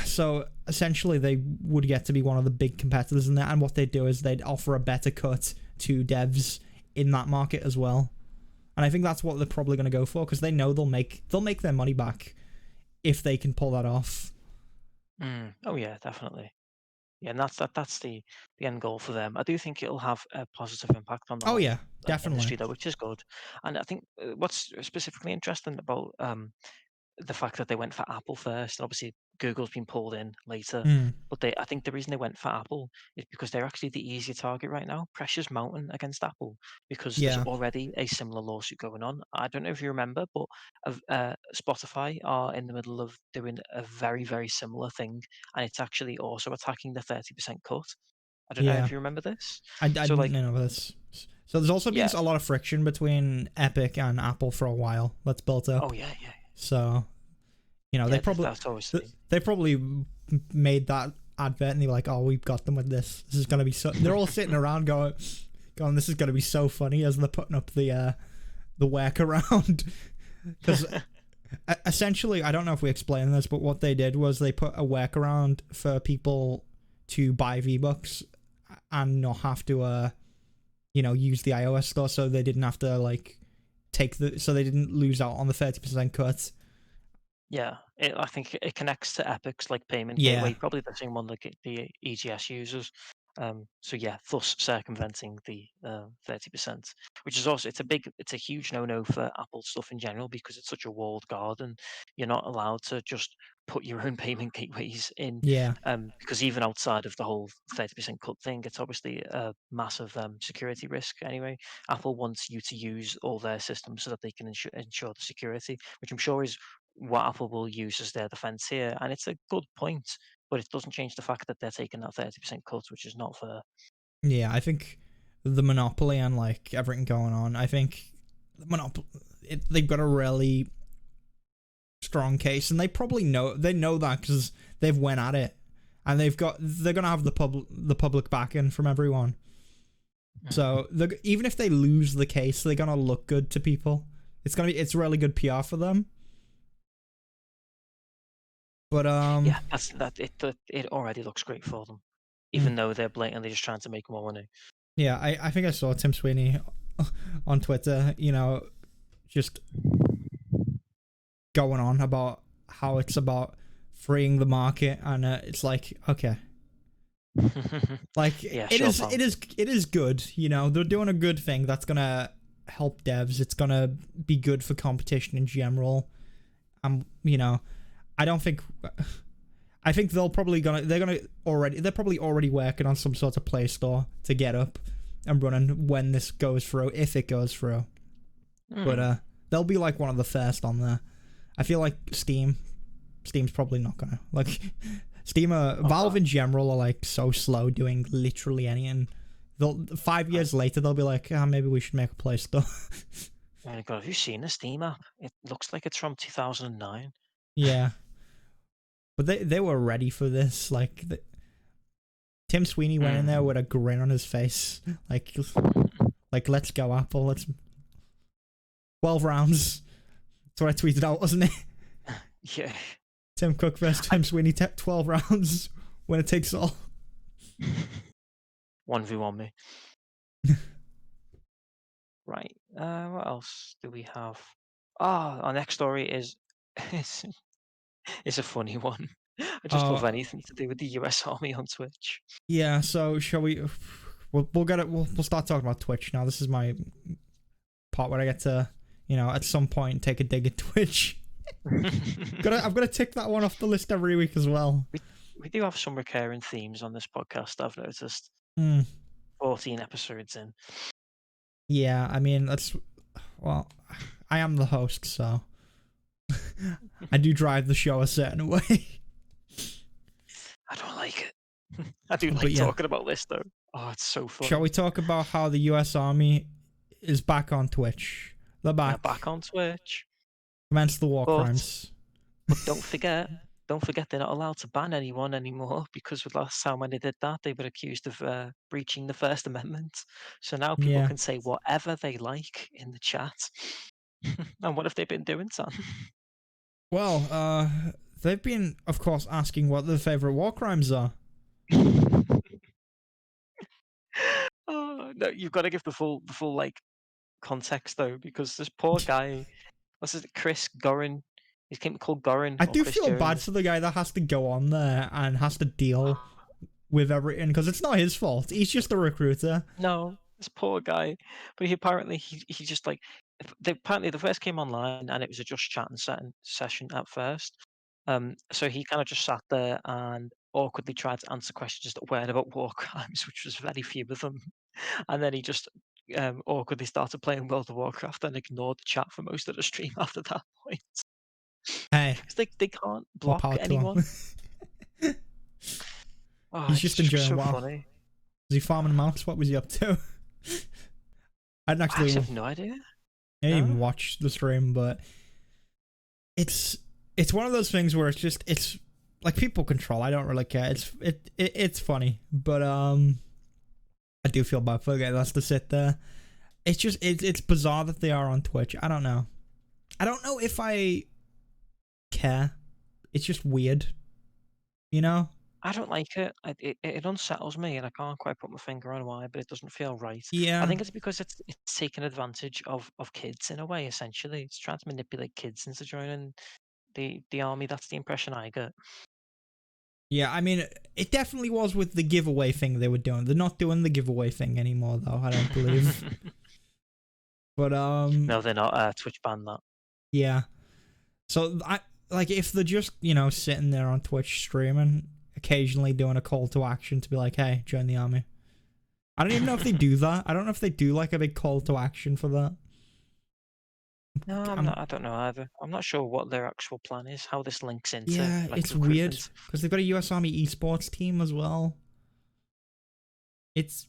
So essentially, they would get to be one of the big competitors in that, and what they'd do is they'd offer a better cut to devs in that market as well. And I think that's what they're probably going to go for, because they know they'll make their money back if they can pull that off. Mm. Oh yeah, definitely. Yeah, and that's the end goal for them. I do think it'll have a positive impact on the Oh whole yeah, definitely. industry, though, which is good. And I think what's specifically interesting about the fact that they went for Apple first, and obviously Google's been pulled in later. Mm, But I think the reason they went for Apple is because they're actually the easier target right now. Pressure's mounting against Apple because there's yeah, already a similar lawsuit going on. I don't know if you remember, but Spotify are in the middle of doing a very, very similar thing, and it's actually also attacking the 30% cut. I don't know yeah. if you remember this. I So, didn't like, know this. So there's also been yeah, a lot of friction between Epic and Apple for a while. That's built up. oh yeah, yeah, So they yeah. probably That's always they probably made that advert and they were like, "Oh, we've got them with this. This is gonna be so." They're all sitting around going, "This is gonna be so funny," as they're putting up the workaround. Because essentially, I don't know if we explained this, but what they did was they put a workaround for people to buy V-Bucks and not have to use the iOS store, so they didn't have to so they didn't lose out on the 30% cut. Yeah, I think it connects to Epic's like payment Yeah, gateway, probably the same one that the EGS uses. So yeah, thus circumventing the 30%, which is also it's a huge no-no for Apple stuff in general because it's such a walled garden. You're not allowed to just put your own payment gateways in, yeah, because even outside of the whole 30% cut thing, it's obviously a massive security risk. Anyway, Apple wants you to use all their systems so that they can ensure the security, which I'm sure is what Apple will use as their defense here. And it's a good point, but it doesn't change the fact that they're taking that 30% cut, which is not fair. yeah. I think the monopoly and everything going on. I think the monopoly. They've got a really strong case, and they probably know that because they've went at it, and they're gonna have the public backing from everyone. So even if they lose the case, they're gonna look good to people. It's really good PR for them. But Yeah, it already looks great for them, mm, even though they're blatantly just trying to make more money. yeah, I think I saw Tim Sweeney on Twitter, just going on about how it's about freeing the market, and it's like, okay, Yeah, it sure, is pal. it is good. They're doing a good thing that's gonna help devs. It's gonna be good for competition in general. I don't think. I think they're probably already working on some sort of Play Store to get up and running when this goes through, if it goes through. But Mm. they'll be one of the first on there. I feel like Steam's probably not gonna Valve in general are so slow doing literally anything. 5 years later they'll be like, maybe we should make a Play Store. Oh my God, have you seen the Steam app? It looks like it's from 2009. Yeah, but they were ready for this. Tim Sweeney went in there Mm. with a grin on his face, let's go Apple, let's 12 rounds. That's what I tweeted out, wasn't it? Yeah. Tim Cook versus Tim Sweeney, 12 rounds, winner takes all. 1v1 me. Right. What else do we have? Our next story is it's, it's a funny one. I just love Uh, anything to do with the US Army on Twitch. yeah, so shall we? we'll get it. We'll start talking about Twitch now. This is my part where I get to, at some point take a dig at Twitch. I've got to tick that one off the list every week as well. We do have some recurring themes on this podcast, I've noticed. 14 episodes in. Yeah, I mean, I am the host, so I do drive the show a certain way. I don't like it. I do like talking about this, though. Oh, it's so fun. Shall we talk about how the US Army is back on Twitch? They're back. They're back on Twitch. Commence the war crimes. But don't forget they're not allowed to ban anyone anymore, because with last time when they did that, they were accused of breaching the First Amendment. So now people can say whatever they like in the chat. And what have they been doing, Sam? Well, they've been, of course, asking what their favorite war crimes are. Oh, no, you've got to give the full like context though, because this poor guy, what's his Chris Gorin? He's called Gorin. I do feel bad for the guy that has to go on there and has to deal with everything, because it's not his fault. He's just a recruiter. No, this poor guy. But he apparently he just like apparently the first came online and it was a just chatting session at first. So he kind of just sat there and awkwardly tried to answer questions that weren't about war crimes, which was very few of them. And then he just awkwardly started playing World of Warcraft and ignored the chat for most of the stream after that point. Hey, because they can't block anyone. Oh, he's just enjoying so WoW. funny. Was he farming mounts? What was he up to? I have no idea. I didn't even watch the stream, but it's one of those things where it's like people control. I don't really care. It's funny, but I do feel bad for the guy that has to sit there. It's just it's bizarre that they are on Twitch. I don't know if I care. It's just weird, I don't like it. It unsettles me, and I can't quite put my finger on why, but it doesn't feel right. Yeah, I think it's because it's taking advantage of kids in a way. Essentially, it's trying to manipulate kids into joining the army. That's the impression I get. Yeah, I mean, it definitely was with the giveaway thing they were doing. They're not doing the giveaway thing anymore, though. I don't believe. But no, they're not. Twitch banned that. Yeah. So if they're just sitting there on Twitch streaming, occasionally doing a call to action to be like, hey, join the army. I don't even know if they do that. I don't know if they do like a big call to action for that. No, I don't know either. I'm not sure what their actual plan is, how this links into. Yeah, like, it's weird because they've got a US Army esports team as well. It's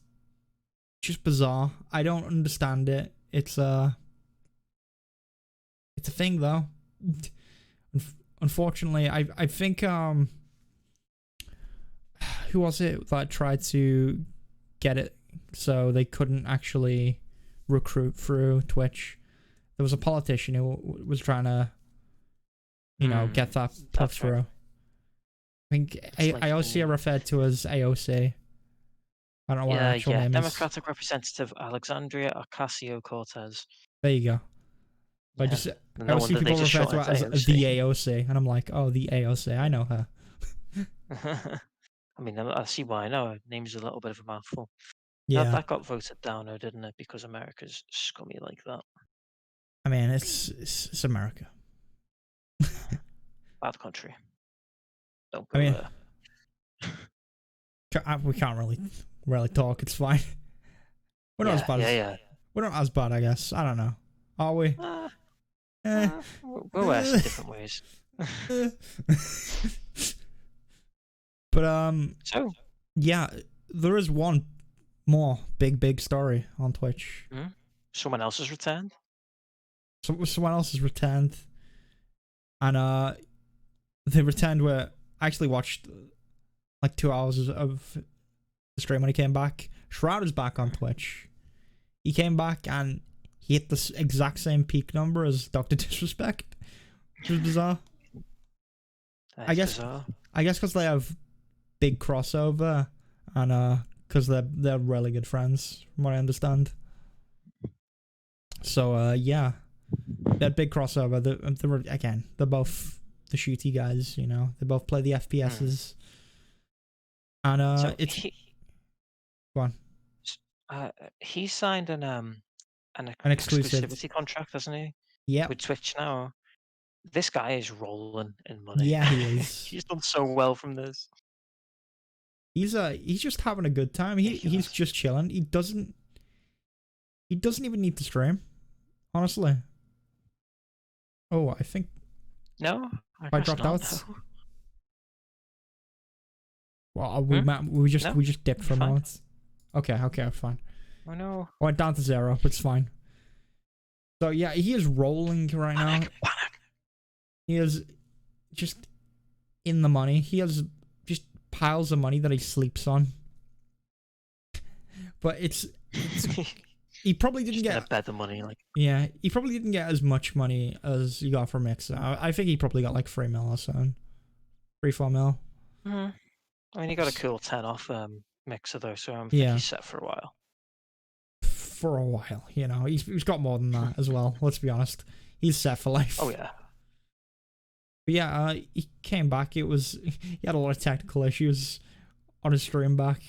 just bizarre. I don't understand it. It's a thing though. Unfortunately, I think who was it that tried to get it so they couldn't actually recruit through Twitch? There was a politician who was trying to, get that put through. Right. I think IOC are referred to as AOC. I don't know what her actual name is. Democratic Representative Alexandria Ocasio-Cortez. There you go. I see people refer to it as the AOC, and I'm like, oh, the AOC, I know her. I mean, I see why I know her. Name's a little bit of a mouthful. Yeah. That got voted down, though, didn't it? Because America's scummy like that. I mean, it's America. Bad country. Don't go there. We can't really talk. It's fine. We're not as bad. We're not as bad, I guess. I don't know. Are we? We're worse in different ways. But so yeah, there is one more big story on Twitch. Someone else has returned. Someone else has returned, and they returned where I actually watched like 2 hours of the stream when he came back. Shroud is back on Twitch. He came back and he hit the exact same peak number as Dr. Disrespect, which was bizarre. I guess because they have big crossover, and because they're really good friends, from what I understand. So yeah, that big crossover. They're both the shooty guys. They both play the FPSs, and so it's go on. He signed an An exclusive. exclusivity contract, hasn't he, Yep. with Twitch now? This guy is rolling in money. Yeah, he is. He's done so well from this. He's just having a good time. He's Ridiculous. just chilling. He doesn't even need to stream, honestly. Oh, I think No, I I guess dropped not. out. No. Well, we No, just dipped for a fine. moment. Okay, fine. Oh no. I went down to 0, but it's fine. So yeah, he is rolling right now. Panic. He is just in the money. He has just piles of money that he sleeps on. But it's he probably didn't Just get in a bed of money, like. yeah, he probably didn't get as much money as he got from Mixer. I think he probably got like 3 mil or something. 3-4 mil. I mean, he got a cool 10 off Mixer though, so I think Yeah. he's set for a while. For a while, you know. He's got more than that as well, let's be honest. He's set for life. Oh yeah. But yeah, he came back. He had a lot of technical issues on his stream back.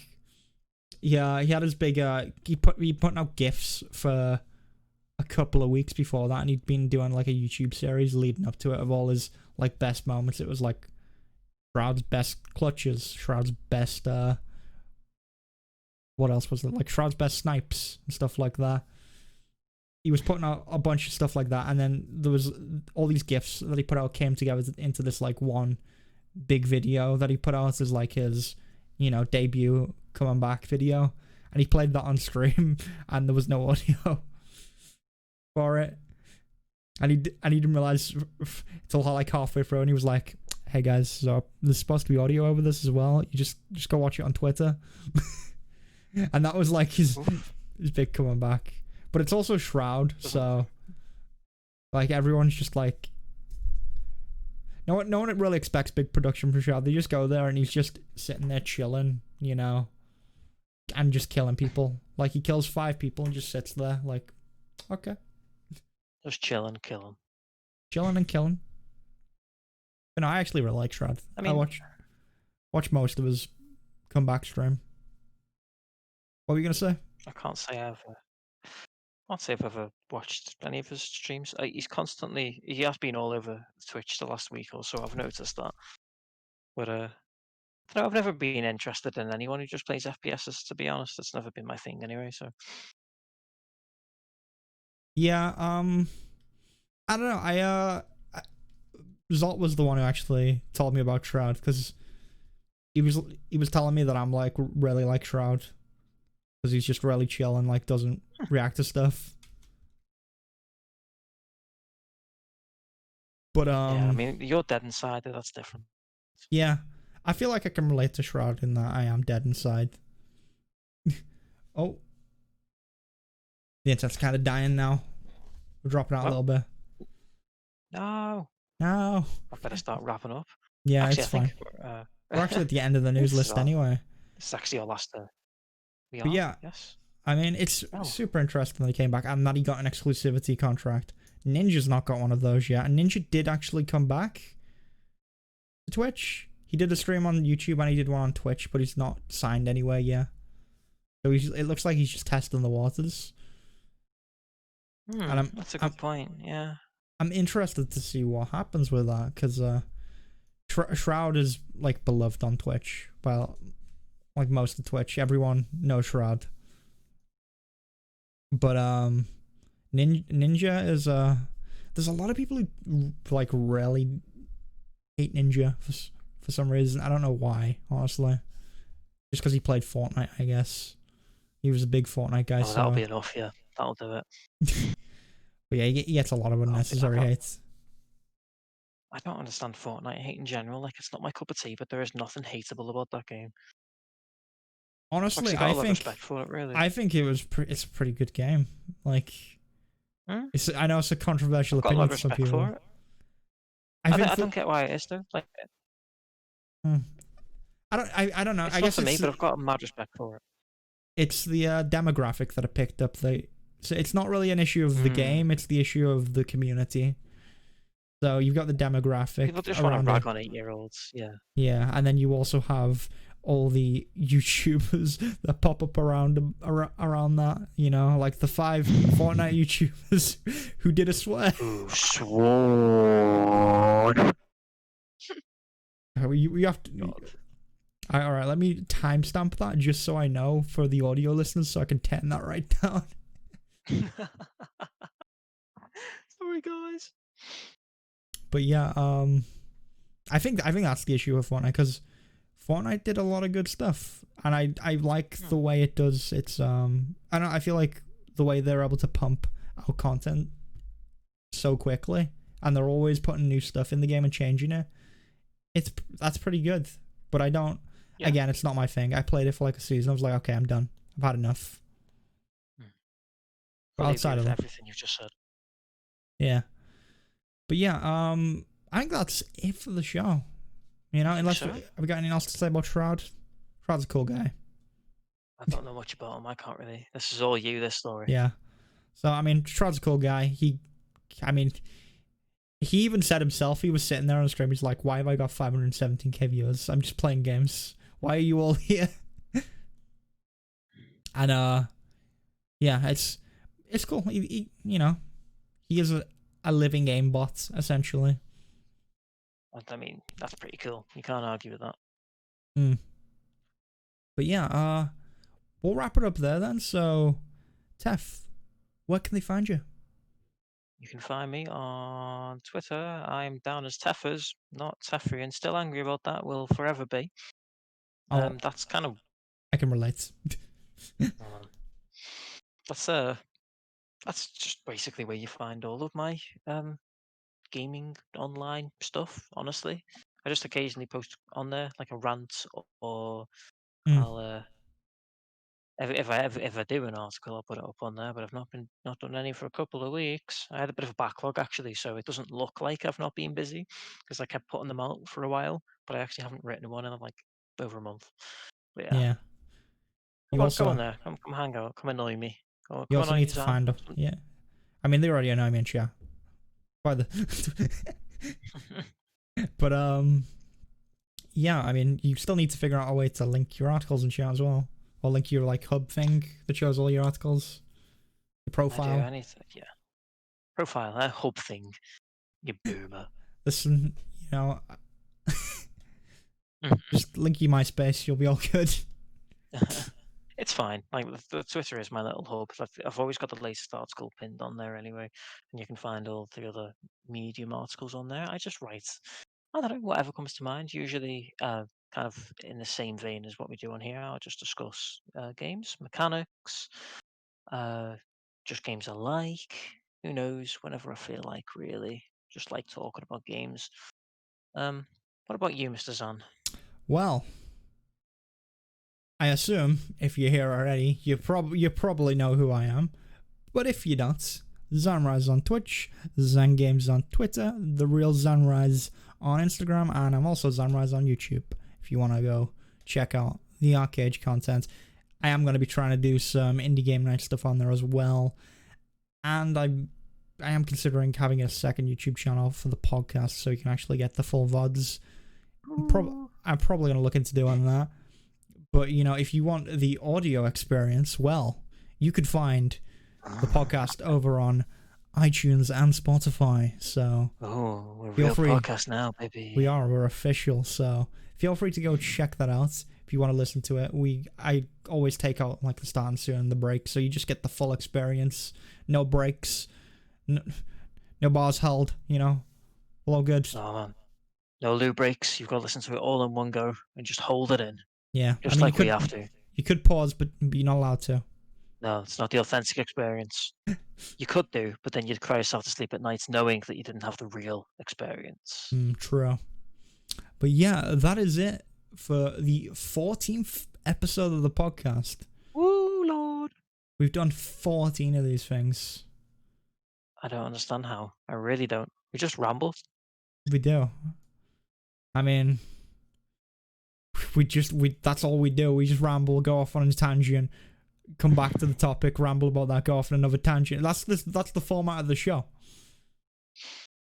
Yeah, he had his big he put out GIFs for a couple of weeks before that, and he'd been doing like a YouTube series leading up to it of all his like best moments. It was like Shroud's best clutches, Shroud's best what else was it? Like Shroud's best snipes and stuff like that. He was putting out a bunch of stuff like that, and then there was all these GIFs that he put out came together into this like one big video that he put out as like his, you know, debut coming back video, and he played that on stream, and there was no audio for it, and he didn't realize until like halfway through, and he was like, "Hey guys, so there's supposed to be audio over this as well. You just go watch it on Twitter," and that was like his big coming back. But it's also Shroud, so like everyone's just like, no one really expects big production from Shroud. They just go there and he's just sitting there chilling, you know, and just killing people. Like he kills 5 people and just sits there, like, okay, Just chilling, killing. chilling and killing. But no, I actually really like Shroud. I mean, watch most of his comeback stream. What were you gonna say? I can't say I've ever watched any of his streams. He has been all over Twitch the last week or so. I've noticed that, but I don't know, I've never been interested in anyone who just plays FPSs. To be honest, it's never been my thing anyway. So Yeah, I don't know. Zolt was the one who actually told me about Shroud, because he was telling me that I'm like really like Shroud, because he's just really chill and like doesn't react to stuff. But yeah, I mean, you're dead inside. That's different. yeah, I feel like I can relate to Shroud in that I am dead inside. Oh, the internet's kind of dying now. We're dropping out a little bit. No, No. I better start wrapping up. Yeah, Actually, it's fine. we're We're actually at the end of the news list anyway. This is actually our last. We are. But yeah, Yes. I mean, it's super interesting that he came back and that he got an exclusivity contract. Ninja's not got one of those yet, and Ninja did actually come back to Twitch. He did a stream on YouTube and he did one on Twitch, but he's not signed anywhere yet. So it looks like he's just testing the waters. And that's a good point. Yeah. I'm interested to see what happens with that, because Shroud is like beloved on Twitch. Well, like most of Twitch, everyone knows Shroud. But Ninja is there's a lot of people who like really hate Ninja for some reason. I don't know why, honestly. Just because he played Fortnite, I guess. He was a big Fortnite guy. Oh, that'll be enough. Yeah, that'll do it. But yeah, he gets a lot of unnecessary hate. I don't understand Fortnite hate in general. Like, it's not my cup of tea, but there is nothing hateable about that game. Honestly, I think respect for it, really. I think it's a pretty good game. Like, I know it's a controversial opinion for some people. For it. I don't get why it is though. Like, I don't know. It's I not guess for me, but I've got a mad respect for it. It's the demographic that I picked up. So it's not really an issue of the game; it's the issue of the community. So you've got the demographic. People just want to rag on 8-year-olds. Yeah. Yeah, and then you also have all the YouTubers that pop up around that, you know, like the 5 Fortnite YouTubers who did a swear. Ooh, sworn. You have to. All right, let me timestamp that just so I know for the audio listeners, so I can turn that right down. Sorry, guys. But yeah, I think that's the issue with Fortnite, because Fortnite did a lot of good stuff, and I like the way it does its I feel like the way they're able to pump out content so quickly, and they're always putting new stuff in the game and changing it. That's pretty good, but I don't. Yeah. Again, it's not my thing. I played it for like a season. I was like, okay, I'm done. I've had enough. Well, outside of everything you've just said. Yeah. But yeah, I think that's it for the show. You know, unless have we got anything else to say about Shroud? Shroud's a cool guy. I don't know much about him. I can't really. This is all you, this story. Yeah. So, I mean, Shroud's a cool guy. He even said himself, he was sitting there on the stream, he's like, why have I got 517k viewers? I'm just playing games. Why are you all here? And, yeah, it's cool. He you know, he is a living game bot, essentially. I mean, that's pretty cool. You can't argue with that. But yeah, we'll wrap it up there then. So, Tef, where can they find you? You can find me on Twitter. I'm down as Teffers, not Teffrian. Still angry about that. Will forever be. That's kind of. I can relate. That's just basically where you find all of my gaming online stuff. Honestly, I just occasionally post on there like a rant, or I'll if I do an article, I'll put it up on there. But I've not done any for a couple of weeks. I had a bit of a backlog actually, so it doesn't look like I've not been busy, because I kept putting them out for a while, but I actually haven't written one in like over a month. But yeah. Come on there. Come hang out. Come annoy me. You also need to find them. Yeah. I mean, they already annoy me in chat. By the. But yeah. I mean, you still need to figure out a way to link your articles and chat as well, or link your like hub thing that shows all your articles. Your profile. I need to, yeah. Profile, that hub thing. You boomer. Listen, you know. Just link your MySpace. You'll be all good. It's fine. Like the Twitter is my little hub. I've always got the latest article pinned on there anyway, and you can find all the other medium articles on there. I just write, I don't know, whatever comes to mind. Usually, kind of in the same vein as what we do on here. I'll just discuss games, mechanics, just games I like. Who knows? Whenever I feel like, really, just like talking about games. What about you, Mr. Zan? Well, I assume if you're here already, you probably know who I am. But if you don't, Zanrise on Twitch, Zan Games on Twitter, The Real Zanrise on Instagram, and I'm also Zanrise on YouTube if you want to go check out the arcade content. I am going to be trying to do some indie game night stuff on there as well. And I am considering having a second YouTube channel for the podcast so you can actually get the full VODs. I'm probably going to look into doing that. But, you know, if you want the audio experience, well, you could find the podcast over on iTunes and Spotify. So, we're a real podcast now, baby. We're official. So, feel free to go check that out if you want to listen to it. I always take out like the start and soon and the break, so you just get the full experience. No breaks, no bars held. You know, all good. Oh man, no loo breaks. You've got to listen to it all in one go and just hold it in. Yeah, just like we have to. You could pause, but you're not allowed to. No, it's not the authentic experience. You could do, but then you'd cry yourself to sleep at night knowing that you didn't have the real experience. True. But yeah, that is it for the 14th episode of the podcast. Woo, Lord. We've done 14 of these things. I don't understand how. I really don't. We just ramble. We do. I mean, that's all we do. We just ramble, go off on a tangent, come back to the topic, ramble about that, go off on another tangent. That's the format of the show.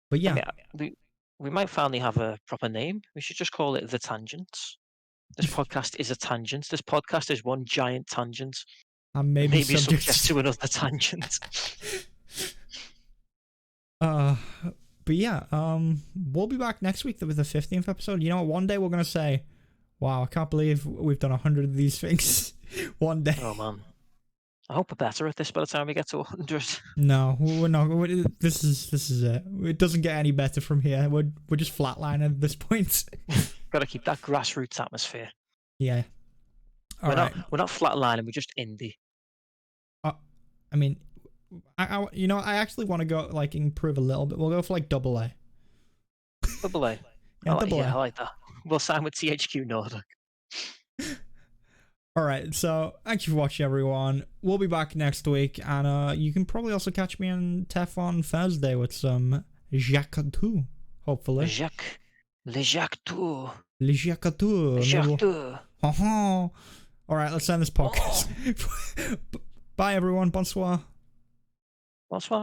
But yeah. I mean, we might finally have a proper name. We should just call it The Tangents. This podcast is a tangent. This podcast is one giant tangent. And maybe subject to another tangent. But yeah, we'll be back next week with the 15th episode. You know what? One day we're gonna say, "Wow, I can't believe we've done 100 of these things." One day. Oh man, I hope we're better at this by the time we get to 100. No, we're not. This is it. It doesn't get any better from here. We're just flatlining at this point. Got to keep that grassroots atmosphere. Yeah. We're not flatlining. We're just indie. I mean, I actually want to go like improve a little bit. We'll go for like double A. Double A. Yeah, I like that. We'll sign with THQ Nordic. All right, so thank you for watching, everyone. We'll be back next week, and you can probably also catch me and Tef on Thursday with some Jacques 2, hopefully. Le Jacques 2. Le Jacques 2. Le Jacques 2. All right, let's end this podcast. Bye, everyone. Bonsoir. Bonsoir.